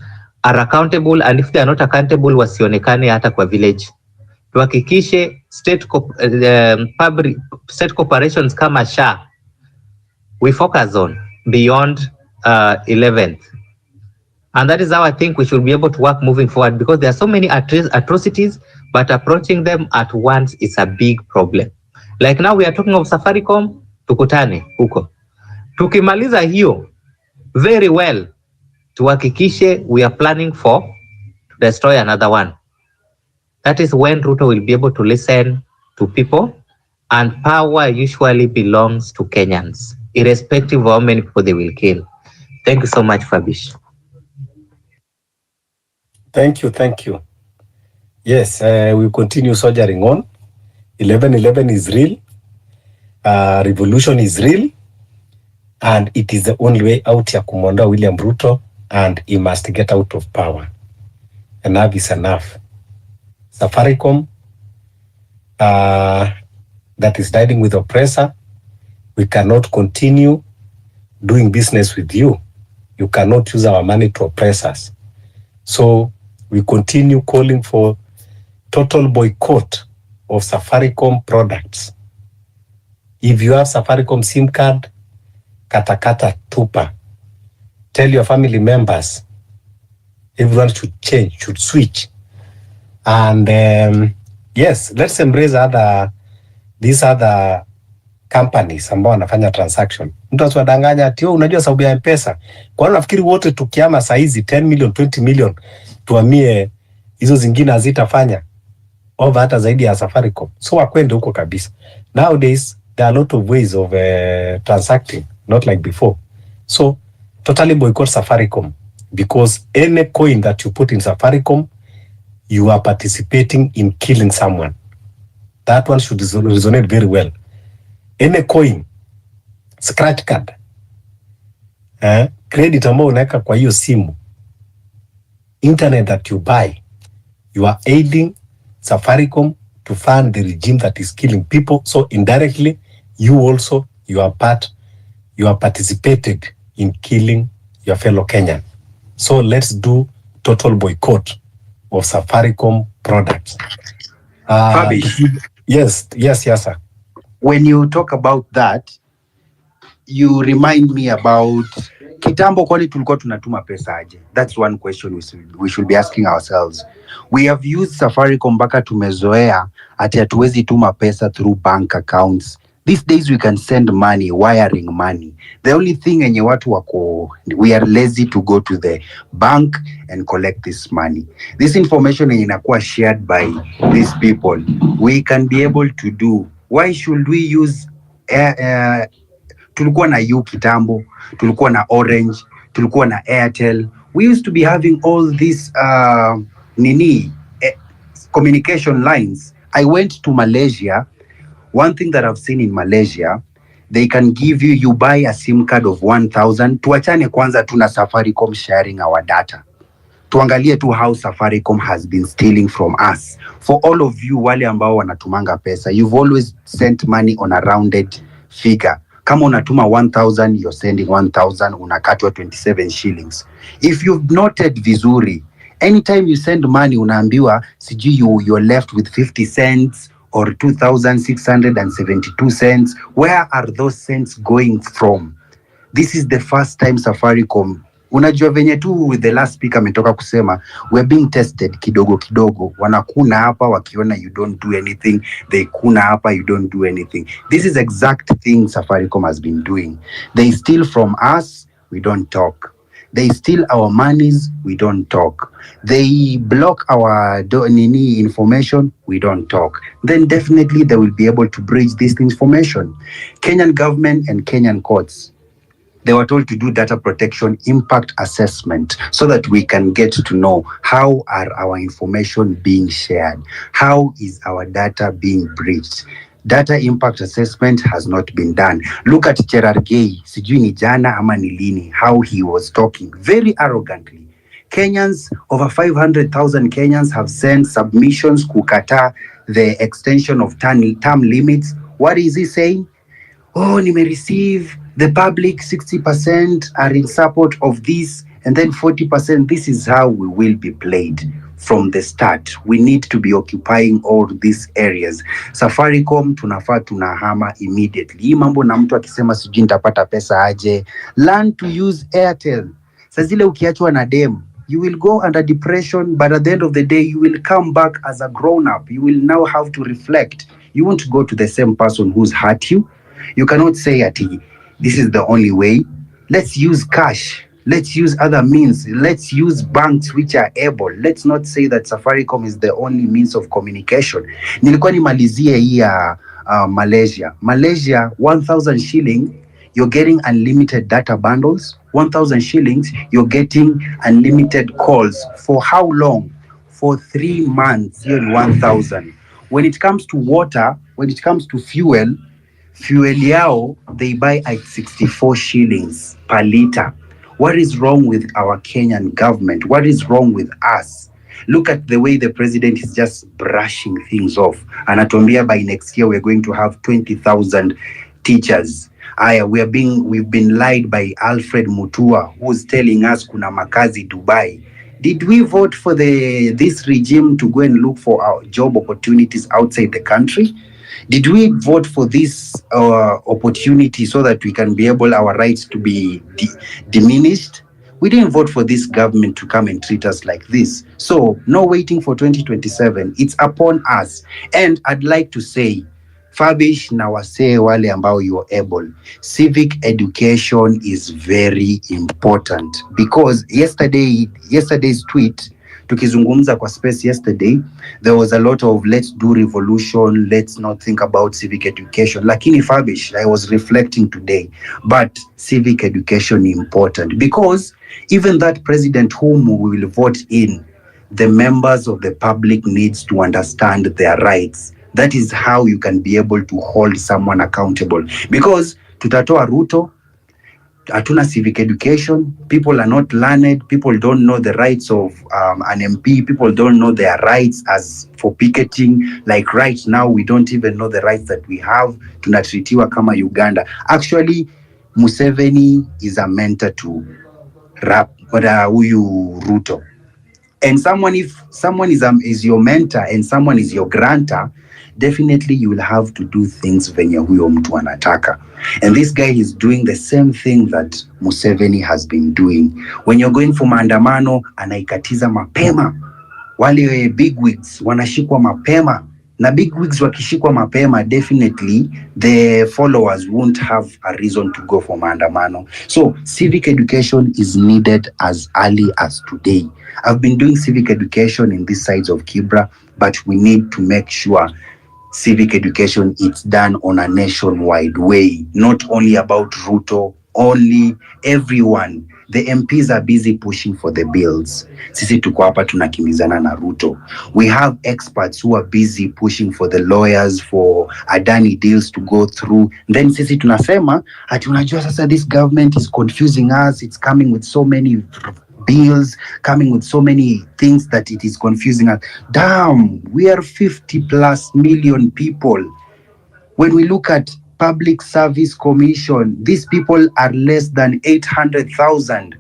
are accountable, and if they are not accountable, wasionekane hata kwa village. Tuhakikishe state corporations kama SHA we focus on beyond 11th. And that is how I think we should be able to work moving forward, because there are so many atrocities, but approaching them at once is a big problem. Like now we are talking of Safaricom, tukutane huko. Tukimaliza hiyo, very well, tuhakikishe we are planning to destroy another one. That is when Ruto will be able to listen to people, and power usually belongs to Kenyans, irrespective of how many people they will kill. Thank you so much, Fabish. Thank you. Yes, we continue soldiering on. 11/11 is real. Revolution is real. And it is the only way out ya kumondoa William Ruto, and he must get out of power. Enough is enough. Safaricom, that is siding with oppressor, we cannot continue doing business with you. You cannot use our money to oppress us. So we continue calling for total boycott of Safaricom products. If you have Safaricom SIM card, katakata tupa. Tell your family members, everyone should change, should switch. And yes, let's embrace these other companies ambao wanafanya transaction. Mtu asiwadanganya ati unajua sababu ya M-Pesa. Kwa nini nafikiri wote tukiama saizi 10 million, 20 million tuamie hizo zingine hazitafanya over hata zaidi ya Safaricom. So wakwende huko kabisa. Nowadays there are a lot of ways of transacting, not like before. So totally boycott Safaricom, because any coin that you put in Safaricom, you are participating in killing someone. That one should resonate very well. Any coin, scratch card, credit ambayo unaweka kwa hiyo simu, internet that you buy, you are aiding Safaricom to fund the regime that is killing people. So indirectly, you also, you are participated in killing your fellow Kenyan. So let's do total boycott of Safaricom products. Fabish, Yes, sir. when you talk about that, you remind me about kitambo, kwani tulikuwa tunatuma pesa aje? That's one question we should be asking ourselves. We have used Safaricom mpaka tumezoea ati hatuwezi tuma pesa through bank accounts. These days we can send money, wiring money. The only thing enye watu wako, we are lazy to go to the bank and collect this money. This information enye inakuwa shared by these people, we can be able to do. Why should we use tulikuwa na U kitambo, tulikuwa na Orange, tulikuwa na Airtel. We used to be having all these communication lines. I went to Malaysia. One thing that I've seen in Malaysia, they can give you buy a SIM card of 1,000. Tuachane kwanza tuna Safaricom sharing our data. Tuangalie tu how Safaricom has been stealing from us. For all of you wale ambao wanatumanga pesa, you've always sent money on a rounded figure. Kama unatuma 1,000, you're sending 1,000, unakatwa 27 shillings. If you've noted vizuri, anytime you send money, unaambiwa, siji you're left with 50 cents or 2,672 cents. Where are those cents going from? This is the first time Safaricom, unajua venye tu the last speaker ametoka kusema, we're being tested kidogo kidogo. Wanakuna hapa wakiona you don't do anything, they kuna hapa you don't do anything. This is exact thing Safaricom has been doing. They steal from us, we don't talk. They steal our monies, we don't talk. They block our information, we don't talk. Then definitely they will be able to breach this information. Kenyan government and Kenyan courts, they were told to do data protection impact assessment so that we can get to know how are our information being shared, how is our data being breached. Data impact assessment has not been done. Look at Cherargei, sijui ni jana ama ni lini, how he was talking very arrogantly. Kenyans, over 500,000 Kenyans have sent submissions kukata the extension of term limits. What is he saying? Oh, nime receive the public 60% are in support of this, and then 40%. This is how we will be played from the start. We need to be occupying all these areas. Safaricom tunafaa tunahama immediately. Hii mambo na mtu akisema sijui nitapata pesa aje. Learn to use Airtel. Sazile ukiachwa na dem, you will go under depression, but at the end of the day, you will come back as a grown-up. You will now have to reflect. You won't go to the same person who's hurt you. You cannot say, Ati, this is the only way. Let's use cash. Let's use other means. Let's use banks which are able. Let's not say that Safaricom is the only means of communication. Nilikuwa nimalizie hii Malaysia. Malaysia, 1,000 shilling, you're getting unlimited data bundles. 1,000 shillings, you're getting unlimited calls. For how long? For 3 months. You're 1,000. When it comes to water, when it comes to fuel yao, they buy at 64 shillings per liter. What is wrong with our Kenyan government? What is wrong with us? Look at the way the president is just brushing things off. Anatuambia by next year we're going to have 20,000 teachers. We've been lied by Alfred Mutua, who's telling us kuna makazi Dubai. Did we vote for this regime to go and look for our job opportunities outside the country? Did we vote for this opportunity so that we can be able, our rights to be diminished? We didn't vote for this government to come and treat us like this. So no waiting for 2027. It's upon us. And I'd like to say, Fabish na wase wale ambao you are able. Civic education is very important because yesterday's tweet, tukizungumza kwa space yesterday, there was a lot of let's do revolution, let's not think about civic education. Lakini Fabish, I was reflecting today, but civic education is important because even that president whom we will vote in, the members of the public needs to understand their rights. That is how you can be able to hold someone accountable. Because tutatoa Ruto, Hatuna civic education. People are not learned. People don't know the rights of an MP. People don't know their rights as for picketing. Like right now, we don't even know the rights that we have. Tunatreatiwa kama Uganda. Actually, Museveni is a mentor to huyu Ruto. And if someone is your mentor and someone is your grantor, definitely you will have to do things venye huyo mtu anataka. And this guy is doing the same thing that Museveni has been doing. When you're going for maandamano, anaikatiza mapema. Wale bigwigs wanashikwa mapema. Na bigwigs wakishikwa mapema, definitely the followers won't have a reason to go for maandamano. So civic education is needed as early as today. I've been doing civic education in these sides of Kibra, but we need to make sure civic education is done on a nationwide way, not only about Ruto, only everyone. The MPs are busy pushing for the bills. Sisi tuko hapa tunakimbizana na Ruto. We have experts who are busy pushing for the lawyers for Adani deals to go through. Then sisi tunasema ati unajua sasa this government is confusing us. It's coming with so many bills, coming with so many things that it is confusing us. Damn, we are 50 plus million people. When we look at Public Service Commission, these people are less than 800,000.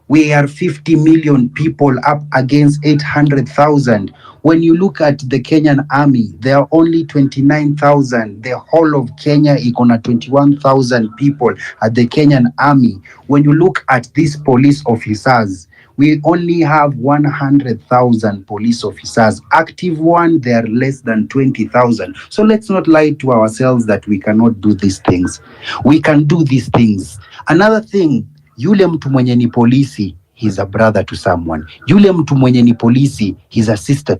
We are 50 million people up against 800,000. When you look at the Kenyan army, there are only 29,000. The whole of Kenya is on 21,000 people at the Kenyan army. When you look at these police officers, we only have 100,000 police officers. Active one, they are less than 20,000. So let's not lie to ourselves that we cannot do these things. We can do these things. Another thing, yule mtu mwenye ni polisi, he's a brother to someone. Yule mtu mwenye ni polisi, she's a sister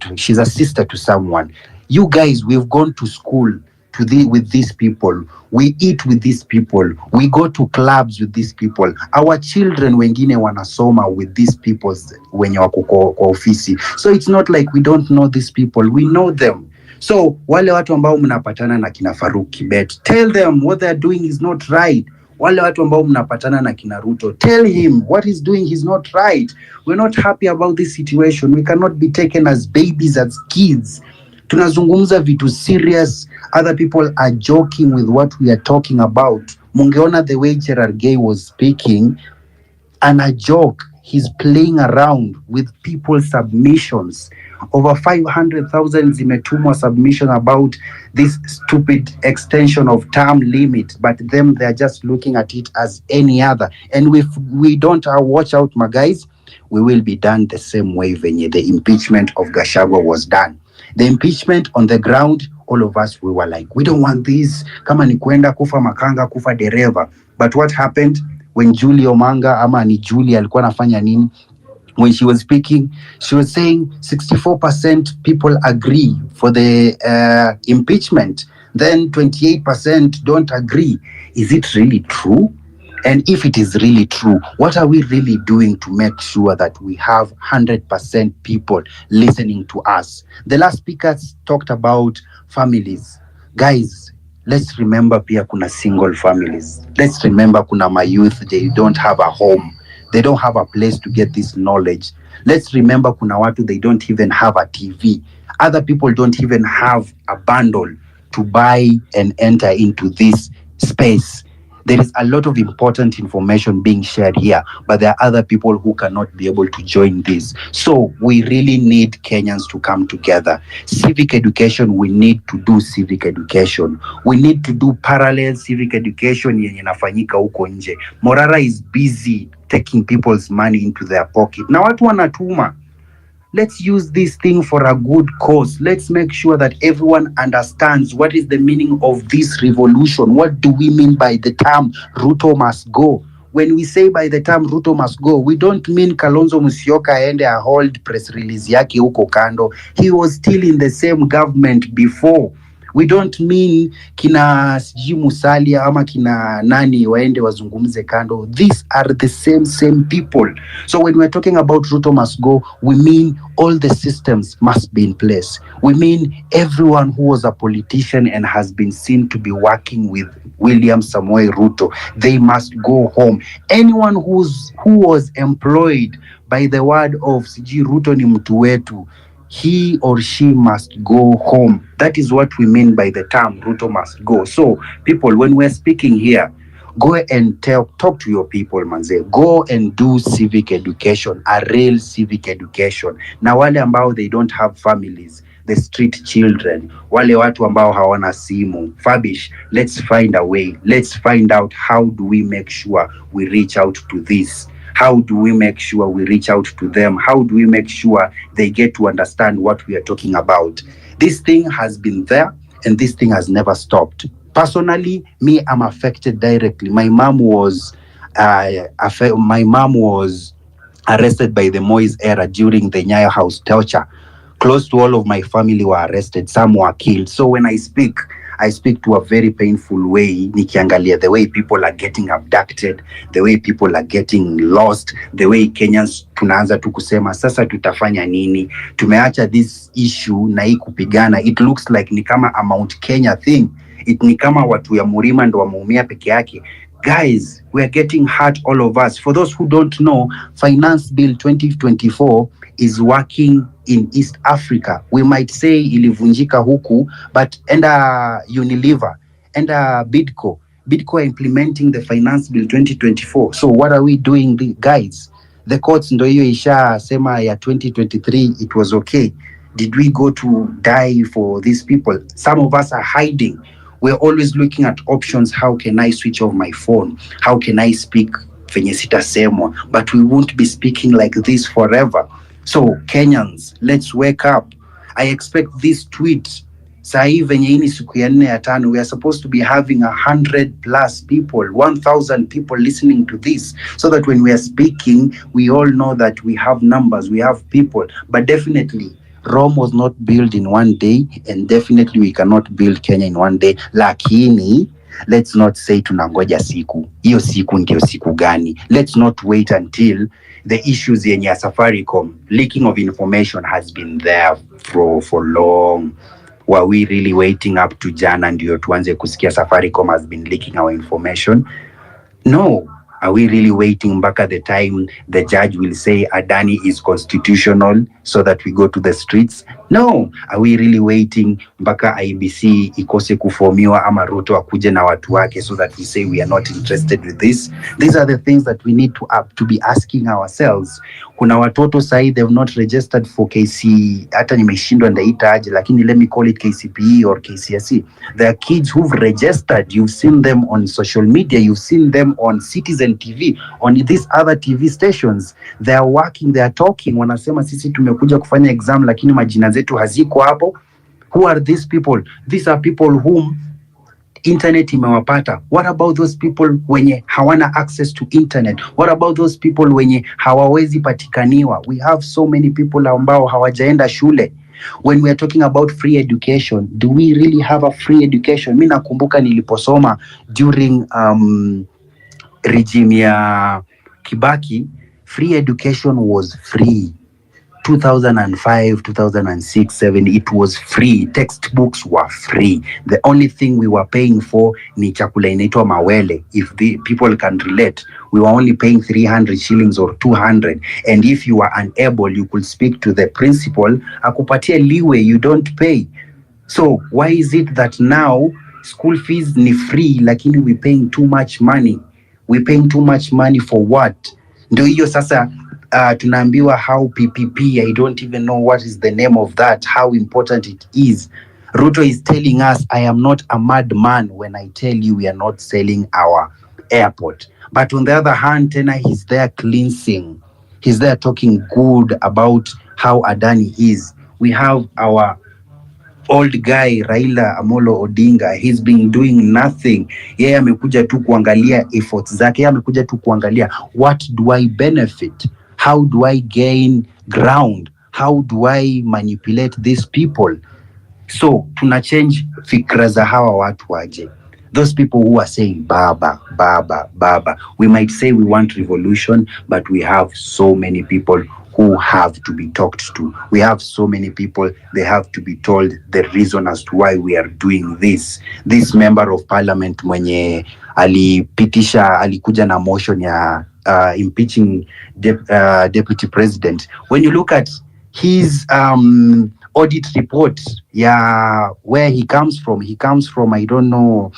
to someone. You guys, we've gone to school with these people. We eat with these people. We go to clubs with these people. Our children wengine wanasoma with these people wenye wako kwa ofisi. So it's not like we don't know these people. We know them. So wale watu ambao mnapatana na kina Faruk Kibet, tell them what they're doing is not right. Wale watu ambao mnapatana na kina Ruto, tell him what he's doing is not right. We're not happy about this situation. We cannot be taken as babies, as kids. Tunazungumza vitu serious. Other people are joking with what we are talking about. Mungeona the way Gerard Gay was speaking, and a joke. He's playing around with people's submissions. Over 500,000 zimetumwa submission about this stupid extension of term limit, but them, they're just looking at it as any other. And if we don't watch out, my guys, we will be done the same way venye the impeachment of Gachagua was done. The impeachment on the ground, all of us, we were like, we don't want this. Kama ni kwenda kufa makanga, kufa dereva. But what happened when Julie Omanga, ama ni Julie alikuwa nafanya nini? When she was speaking, she was saying 64% people agree for the impeachment. Then 28% don't agree. Is it really true? And if it is really true, what are we really doing to make sure that we have 100% people listening to us? The last speakers talked about families. Guys, let's remember pia kuna single families. Let's remember kuna my youth, they don't have a home. They don't have a place to get this knowledge. Let's remember kuna watu, they don't even have a TV. Other people don't even have a bundle to buy and enter into this space. There is a lot of important information being shared here, but there are other people who cannot be able to join this. So we really need Kenyans to come together. Civic education, we need to do civic education. We need to do parallel civic education yenye inafanyika huko nje. Morara is busy taking people's money into their pocket. Na watu wanatuma. Let's use this thing for a good cause. Let's make sure that everyone understands what is the meaning of this revolution. What do we mean by the term Ruto must go? When we say by the term Ruto must go, we don't mean Kalonzo Musyoka aende a hold press release yake huko kando. He was still in the same government before. We don't mean kina sijui Musalia ama kina nani waende wazungumze kando. These are the same people. So when we're talking about Ruto must go, we mean all the systems must be in place. We mean everyone who was a politician and has been seen to be working with William Samoei Ruto, they must go home. Anyone who was employed by the word of Siji Ruto ni mtu wetu, he or she must go home. That is what we mean by the term Ruto must go. So people, when we're speaking here, go and talk to your people, manze. Go and do civic education, a real civic education. Na wale ambao they don't have families, the street children, wale watu ambao hawana simu, Fabish, let's find a way. Let's find out how do we make sure we reach out to this. How do we make sure we reach out to them? How do we make sure they get to understand what we are talking about? This thing has been there and this thing has never stopped. Personally, me, I'm affected directly. My mom was arrested by the Moise era during the Nyayo House torture. Close to all of my family were arrested. Some were killed. So when I speak to a very painful way. Nikiangalia the way people are getting abducted, the way people are getting lost, the way Kenyans tunaanza tu kusema sasa tutafanya nini? Tumeacha this issue na hii kupigana. It looks like ni kama a Mount Kenya thing. It ni kama watu ya Murima ndo wameumia peke yake. Guys, we are getting hurt, all of us. For those who don't know, Finance Bill 2024 is working in East Africa. We might say ilivunjika huku, but Unilever, Bidco are implementing the Finance Bill 2024. So what are we doing, guys? The courts ndo hiyo isha sema ya 2023, it was okay. Did we go to die for these people? Some of us are hiding. We're always looking at options. How can I switch off my phone? How can I speak venye sitasemwa? But we won't be speaking like this forever. So Kenyans, let's wake up. I expect this tweet. Sahi venye hii ni siku ya 4 ya 5, we are supposed to be having 100+ people, 1,000 people listening to this, so that when we are speaking, we all know that we have numbers, we have people. But definitely, Rome was not built in one day, and definitely we cannot build Kenya in one day. Lakini, let's not say tunangoja siku. Hiyo siku ndio siku gani? Let's not wait until the issues yenye Safaricom, leaking of information has been there for long. Were we really waiting up to jana ndio tuanze kusikia Safaricom has been leaking our information? No. Are we really waiting mpaka the time the judge will say Adani is constitutional so that we go to the streets? No. Are we really waiting mpaka IBC ikose kuformiwa ama Ruto akuje na watu wake so that we say we are not interested with this? These are the things that we need to be asking ourselves. Kuna watoto sahi, they've not registered for KC, hata nimeshindwa ndaita aje, lakini let me call it KCPE or KCSE. There are kids who've registered. You've seen them on social media. You've seen them on Citizen TV, on these other TV stations. They are working, they are talking. Wanasema sisi tumekuja kufanya exam lakini majina zetu haziko hapo. Who are these people? These are people whom internet imewapata. What about those people wenye hawana access to internet? What about those people wenye hawawezi patikaniwa? We have so many people ambao hawajaenda shule. When we are talking about free education, do we really have a free education? Mimi nakumbuka niliposoma during regime ya Kibaki, free education was free. 2005, 2006, 7, it was free. Textbooks were free. The only thing we were paying for ni chakula inaitwa mawele. If the people can relate, we were only paying 300 shillings or 200. And if you were unable, you could speak to the principal. Akupatia leeway, you don't pay. So why is it that now school fees ni free, lakini we paying too much money? We paying too much money for what? Ndio hiyo sasa tunaambiwa how PPP, I don't even know what is the name of that, how important it is. Ruto is telling us, I am not a madman when I tell you we are not selling our airport. But on the other hand, tena he's there cleansing. He's there talking good about how Adani is. We have our old guy Raila Amolo Odinga. He's been doing nothing. Yeye amekuja tu kuangalia efforts zake. Yeye amekuja tu kuangalia, what do I benefit? How do I gain ground? How do I manipulate these people? So tuna change fikra za hawa watu waje. Those people who are saying baba, baba, baba. We might say we want revolution, but we have so many people who have to be talked to. We have so many people, they have to be told the reason as to why we are doing this. This member of parliament mwenye alikuja na motion ya impeaching deputy president. When you look at his audit report, where he comes from, I don't know,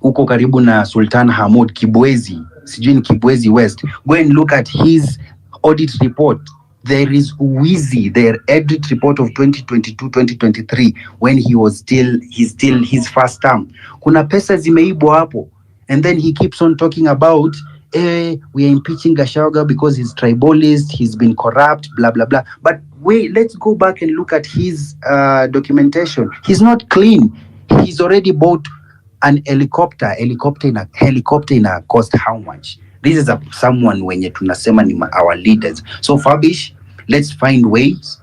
huko karibu na Sultan Hamoud, Kibwezi, sijui ni Kibwezi West. Go and look at his audit report. There is Wizi, their audit report of 2022-2023, when he's still his first term. Kuna pesa zimeibwa hapo. And then he keeps on talking about we are impeaching Gachagua because he's tribalist, he's been corrupt, blah, blah, blah. But wait, let's go back and look at his documentation. He's not clean. He's already bought an helicopter. Helicopter in a cost how much? This is someone wenye tunasema ni our leaders. So Fabish, let's find ways.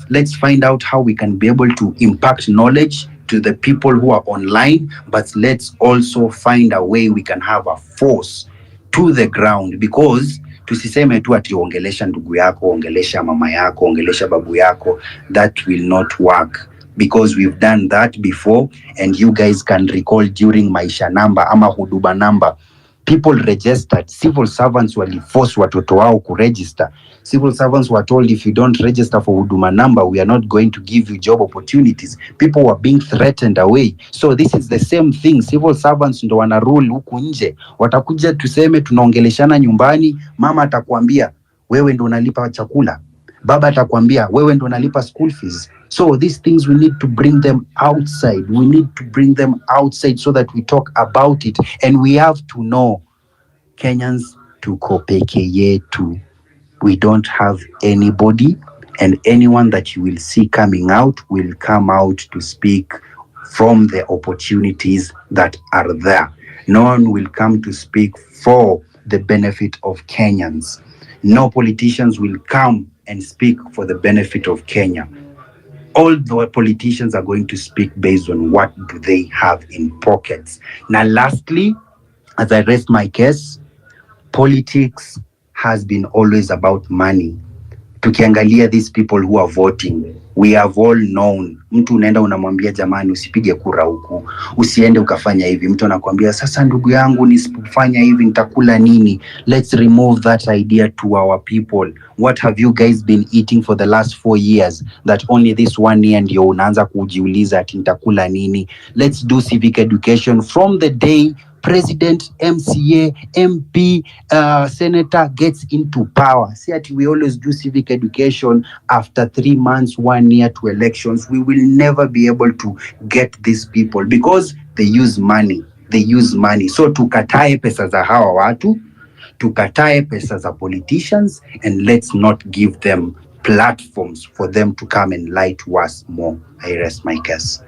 Let's find out how we can be able to impact knowledge to the people who are online, but let's also find a way we can have a force to the ground, because tusiseme tu ati ongelesha ndugu yako, ongelesha mama yako, ongelesha babu yako. That will not work, because we've done that before, and you guys can recall during Maisha Namba ama Huduma Namba, people registered. Civil servants were forced watoto wao kuregister. Civil servants were told, if you don't register for Huduma Namba, we are not going to give you job opportunities. People were being threatened away. So this is the same thing. Civil servants ndo wana rule huku nje. Watakuja tuseme tunaongeleshana nyumbani, mama atakwambia wewe ndo unalipa chakula, baba atakwambia wewe ndo unalipa school fees. So these things, we need to bring them outside. We need to bring them outside so that we talk about it. And we have to know, Kenyans, tuko peke yetu. We don't have anybody, and anyone that you will see coming out will come out to speak from the opportunities that are there. No one will come to speak for the benefit of Kenyans. No politicians will come and speak for the benefit of Kenya. All the politicians are going to speak based on what do they have in pockets. Now, lastly, as I rest my case, politics has been always about money. Tukiangalia these people who are voting, we have all known. Mtu unaenda unamwambia jamani usipige kura huku, usiende ukafanya hivi. Mtu anakuambia sasa ndugu yangu nisipofanya hivi nitakula nini? Let's remove that idea to our people. What have you guys been eating for the last 4 years that only this 1 year ndio unaanza kujiuliza ati nitakula nini? Let's do civic education from the day president, MCA, MP, senator gets into power. See that we always do civic education after 3 months, 1 year to elections. We will never be able to get these people because they use money. So tukatae pesa za hawa watu, tukatae pesa za politicians, and let's not give them platforms for them to come and lie to us more. I rest my case.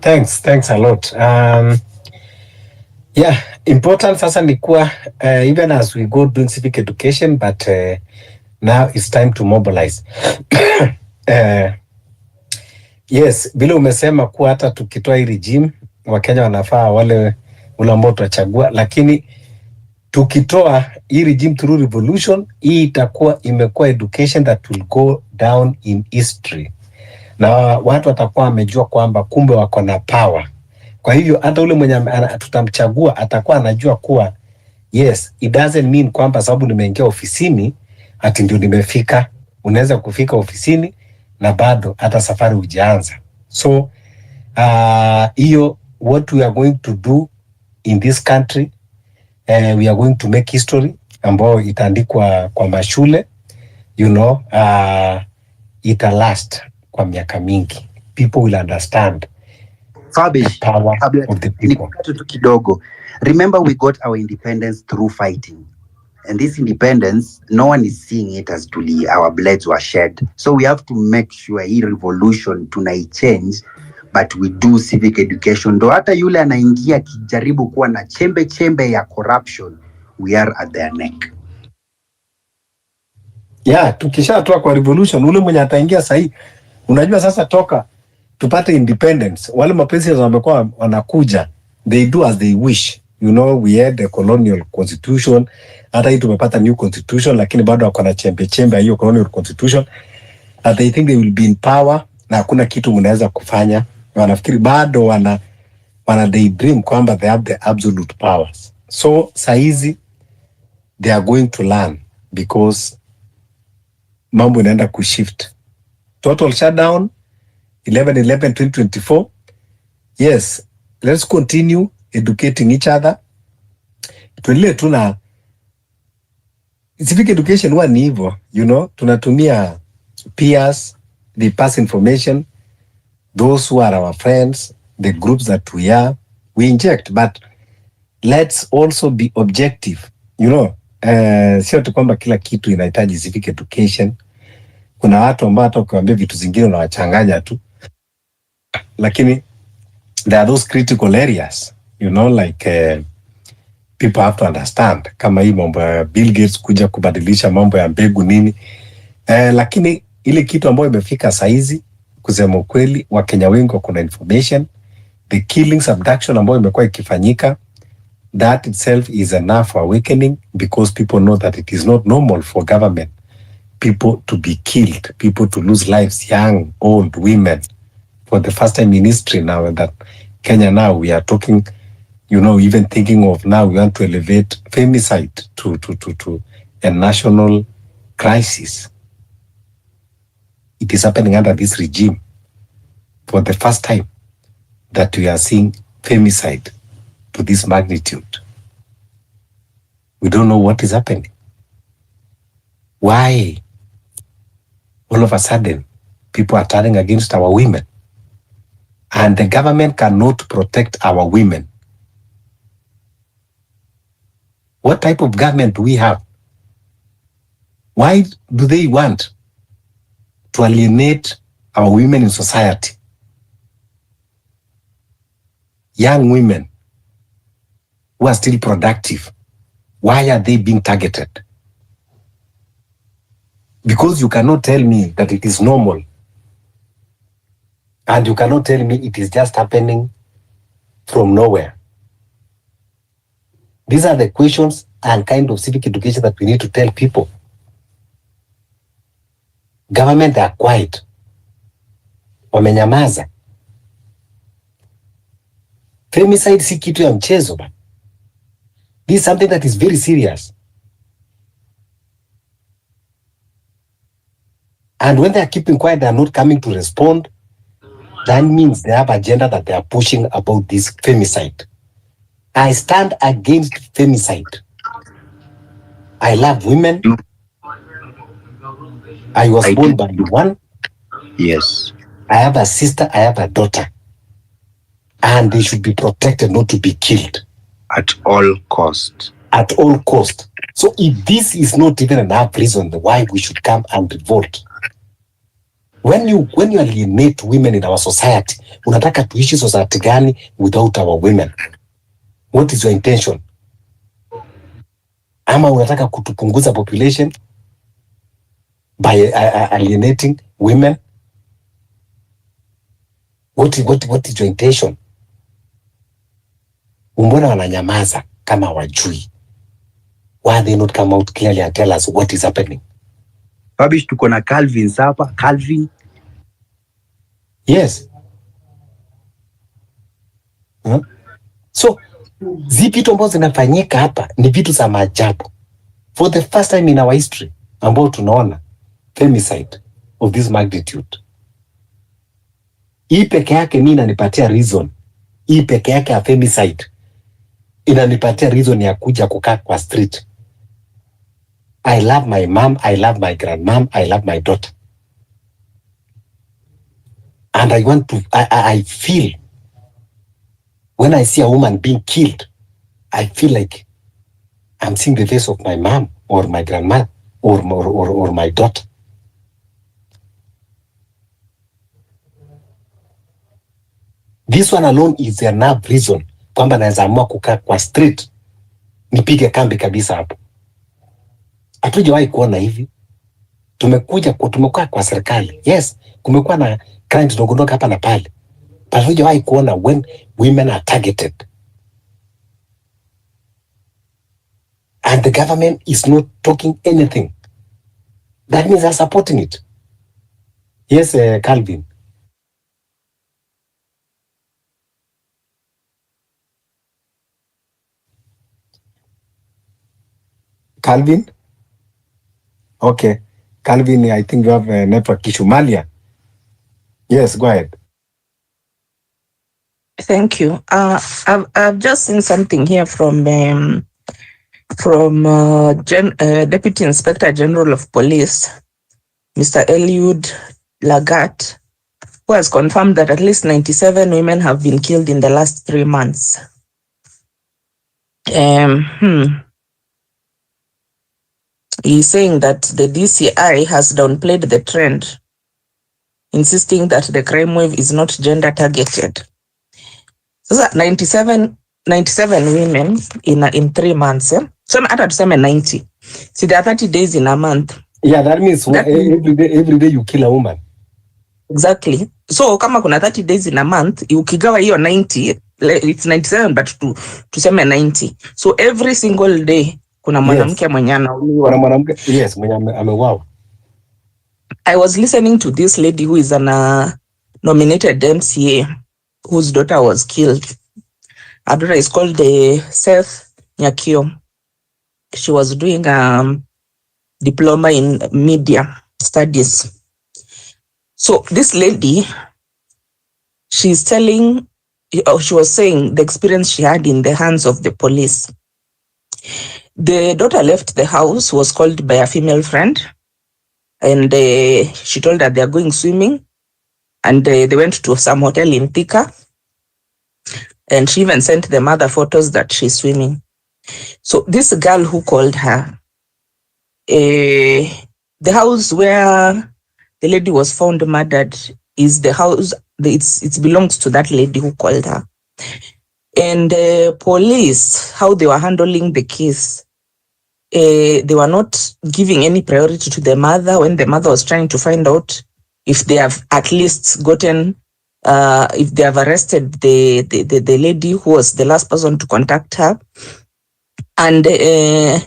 Thanks a lot. Important sasa ni kuwa even as we go doing civic education, but now it's time to mobilize. Yes, vile umesema kuwa hata tukitoa hii regime Wakenya wanafaa wale ambao tutachagua, lakini tukitoa hii regime through revolution, hii itakuwa imekuwa education that will go down in history. Na watu watakuwa wamejua kwamba kumbe wako na power. Kwa hivyo hata ule mwenye tutamchagua atakuwa anajua kuwa yes, it doesn't mean kwamba sababu nimeingia ofisini ati ndio nimefika. Unaweza kufika ofisini na bado hata safari hujaanza. So hiyo what we are going to do in this country, we are going to make history ambayo itaandikwa kwa mashule, ita last kwa miaka mingi. People will understand Fabish, the power of the people. Kidogo. Remember, we got our independence through fighting. And this independence, no one is seeing it as truly our bloods were shed. So we have to make sure hii revolution tunai change but we do civic education. Ndo hata yule anaingia kijaribu kuwa na chembe chembe ya corruption, we are at their neck. Yeah, tukishatoa kwa revolution, ule mwenye ataingia sahi, unajua sasa toka tupate independence, wale mapresidents wamekuwa wanakuja, they do as they wish. You know, we had a colonial constitution, hata hii tumepata new constitution, lakini bado wako na chembe chembe hiyo colonial constitution, and they think they will be in power, na hakuna kitu mnaweza kufanya. Wanafikiri bado wana daydream kwamba they have the absolute powers. So saizi they are going to learn, because mambo inaenda kushift. Total shutdown 11/11/2024. Yes, let's continue educating each other. Tuendelee tu na civic education. Huwa ni hivyo, you know, tunatumia peers, they pass information, those who are our friends, the groups that we inject, but let's also be objective, you know. Sio tu kwamba kila kitu inahitaji civic education. Kuna watu ambao hata ukiwaambia vitu zingine unawachanganya tu, lakini there are those critical areas, you know, like people have to understand, kama hii mambo ya Bill Gates kuja kubadilisha mambo ya mbegu nini. Lakini ile kitu ambayo imefika saizi, kusema ukweli, Wakenya wengi wako na information. The killings, abduction ambayo imekuwa ikifanyika, that itself is enough for awakening, because people know that it is not normal for government people to be killed, people to lose lives, young, old, women, for the first time in history now that Kenya now we are talking, you know, even thinking of now we want to elevate femicide to a national crisis. It is happening under this regime for the first time that we are seeing femicide to this magnitude. We don't know what is happening. Why all of a sudden people are turning against our women, and the government cannot protect our women? What type of government do we have? Why do they want to alienate our women in society? Young women who are still productive, why are they being targeted? Because you cannot tell me that it is normal, and you cannot tell me it is just happening from nowhere. These are the questions and kind of civic education that we need to tell people. Government are quiet, wamenyamaza. Femicide si kitu ya mchezo ba. This is something that is very serious. And when they are keeping quiet, they are not coming to respond. That means they have agenda that they are pushing about this femicide. I stand against femicide. I love women. I was born by one. Yes. I have a sister, I have a daughter. And they should be protected, not to be killed. At all cost. At all cost. So if this is not even enough reason why we should come and revolt. When you alienate women in our society, unataka tuishi society gani without our women? What is your intention? Ama unataka kutupunguza population by alienating women? What is your intention? Mbona wananyamaza kama wajui? Why they not come out clearly and tell us what is happening? Babish, tuko na Calvin hapa. Calvin. Yes. So zipi vitu ambazo zinafanyika hapa ni vitu za maajabu. For the first time in our history ambao tunaona femicide of this magnitude. Hii peke yake mimi inanipatia reason. Hii peke yake ya femicide inanipatia reason ya kuja kukaa kwa street. I love my mom, I love my grandmom, I love my daughter. And I want to, I feel, when I see a woman being killed, I feel like I'm seeing the face of my mom or my grandma or my daughter. This one alone is enough reason kwamba naweza amua kukaa kwa street nipige kambi kabisa hapo. Hatujawahi kuona hivi. Tumekuwa kwa serikali. Yes, kumekuwa na crimes ndogo hapa na pale. But hatujawahi kuona when women are targeted. And the government is not talking anything. That means they're supporting it. Yes, Calvin. Calvin? Okay. Calvin, I think you have a network issue. Malia? Yes, go ahead. Thank you. I've just seen something here from Deputy Inspector General of Police, Mr. Eliud Lagat, who has confirmed that at least 97 women have been killed in the last 3 months. He's saying that the DCI has downplayed the trend, insisting that the crime wave is not gender targeted. So 97 women in 3 months. So I'm at 90. See, there are 30 days in a month. Yeah, that means every day you kill a woman. Exactly. So kama kuna 30 days in a month, ukigawa hiyo 90, it's 97 but tuseme 90. So every single day kuna mwanamke mwenye anauliwa. Kuna mwanamke, yes, mwenye ameuawa. I was listening to this lady who is an nominated MCA whose daughter was killed. Her daughter is called Seth Nyakio. She was doing a diploma in media studies. So this lady, she was saying the experience she had in the hands of the police. The daughter left the house, was called by a female friend, and she told her they are going swimming, and they went to some hotel in Thika, and she even sent the mother photos that she's swimming. So this girl who called her, the house where the lady was found murdered is the house, it belongs to that lady who called her. And police, how they were handling the case, they were not giving any priority to the mother when the mother was trying to find out if they have at least gotten, if they have arrested the lady who was the last person to contact her. And the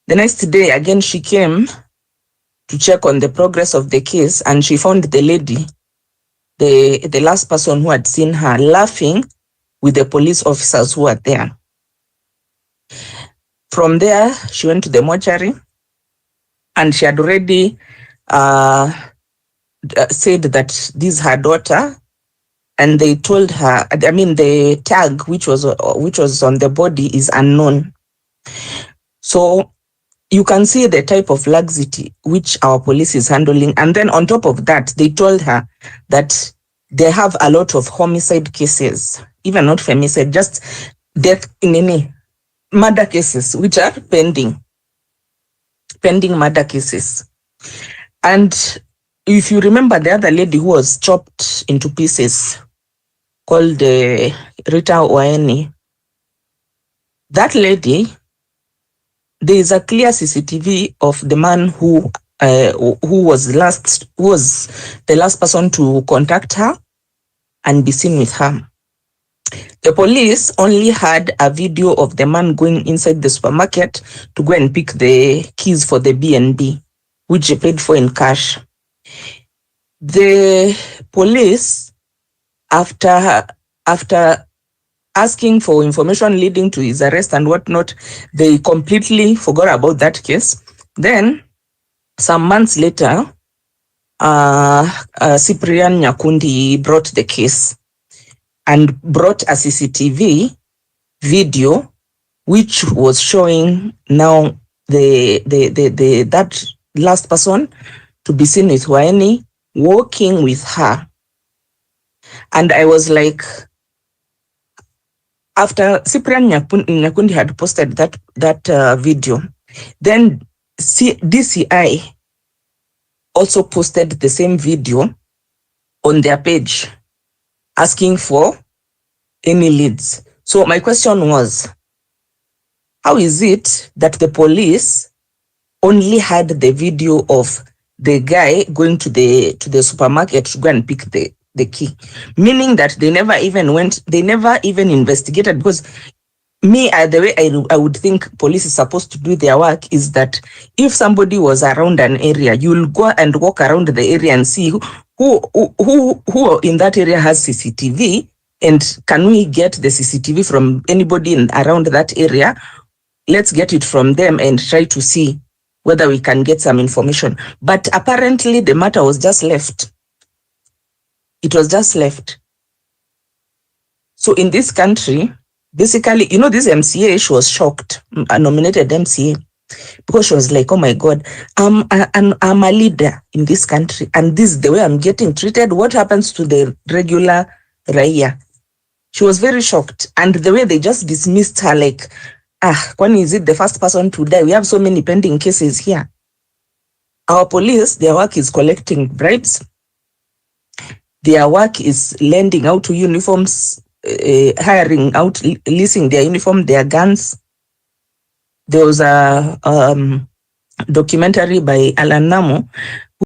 next day, again, she came to check on the progress of the case, and she found the lady, the last person who had seen her, laughing with the police officers who were there. From there, she went to the mortuary, and she had already said that this is her daughter, and they told her, I mean, the tag which was on the body is unknown. So you can see the type of laxity which our police is handling. And then on top of that, they told her that they have a lot of homicide cases, even not femicide, just death in any murder cases, which are pending murder cases. And if you remember the other lady who was chopped into pieces, called Rita Waeni, that lady, there is a clear CCTV of the man who was the last person to contact her and be seen with her. The police only had a video of the man going inside the supermarket to go and pick the keys for the B&B, which he paid for in cash. The police, after asking for information leading to his arrest and whatnot, they completely forgot about that case. Then, some months later, Cyprian Nyakundi brought the case and brought a CCTV video which was showing now that last person to be seen with Waeni walking with her. And I was like, after Cyprian Nyakundi had posted that video, then DCI also posted the same video on their page, asking for any leads. So my question was, how is it that the police only had the video of the guy going to the supermarket to go and pick the key, meaning that they never even investigated? Because the way I would think police is supposed to do their work is that if somebody was around an area, you'll go and walk around the area and see who in that area has CCTV, and can we get the CCTV from anybody around that area? Let's get it from them and try to see whether we can get some information. But apparently the matter was just left. It was just left. So in this country, basically, this MCA, she was shocked, a nominated MCA, because she was like, oh my God, I'm a leader in this country, and this is the way I'm getting treated. What happens to the regular Raya? She was very shocked. And the way they just dismissed her, like, when is it the first person to die? We have so many pending cases here. Our police, their work is collecting bribes. Their work is lending out to uniforms, hiring out, leasing their uniform, their guns. There was a documentary by Alan Namo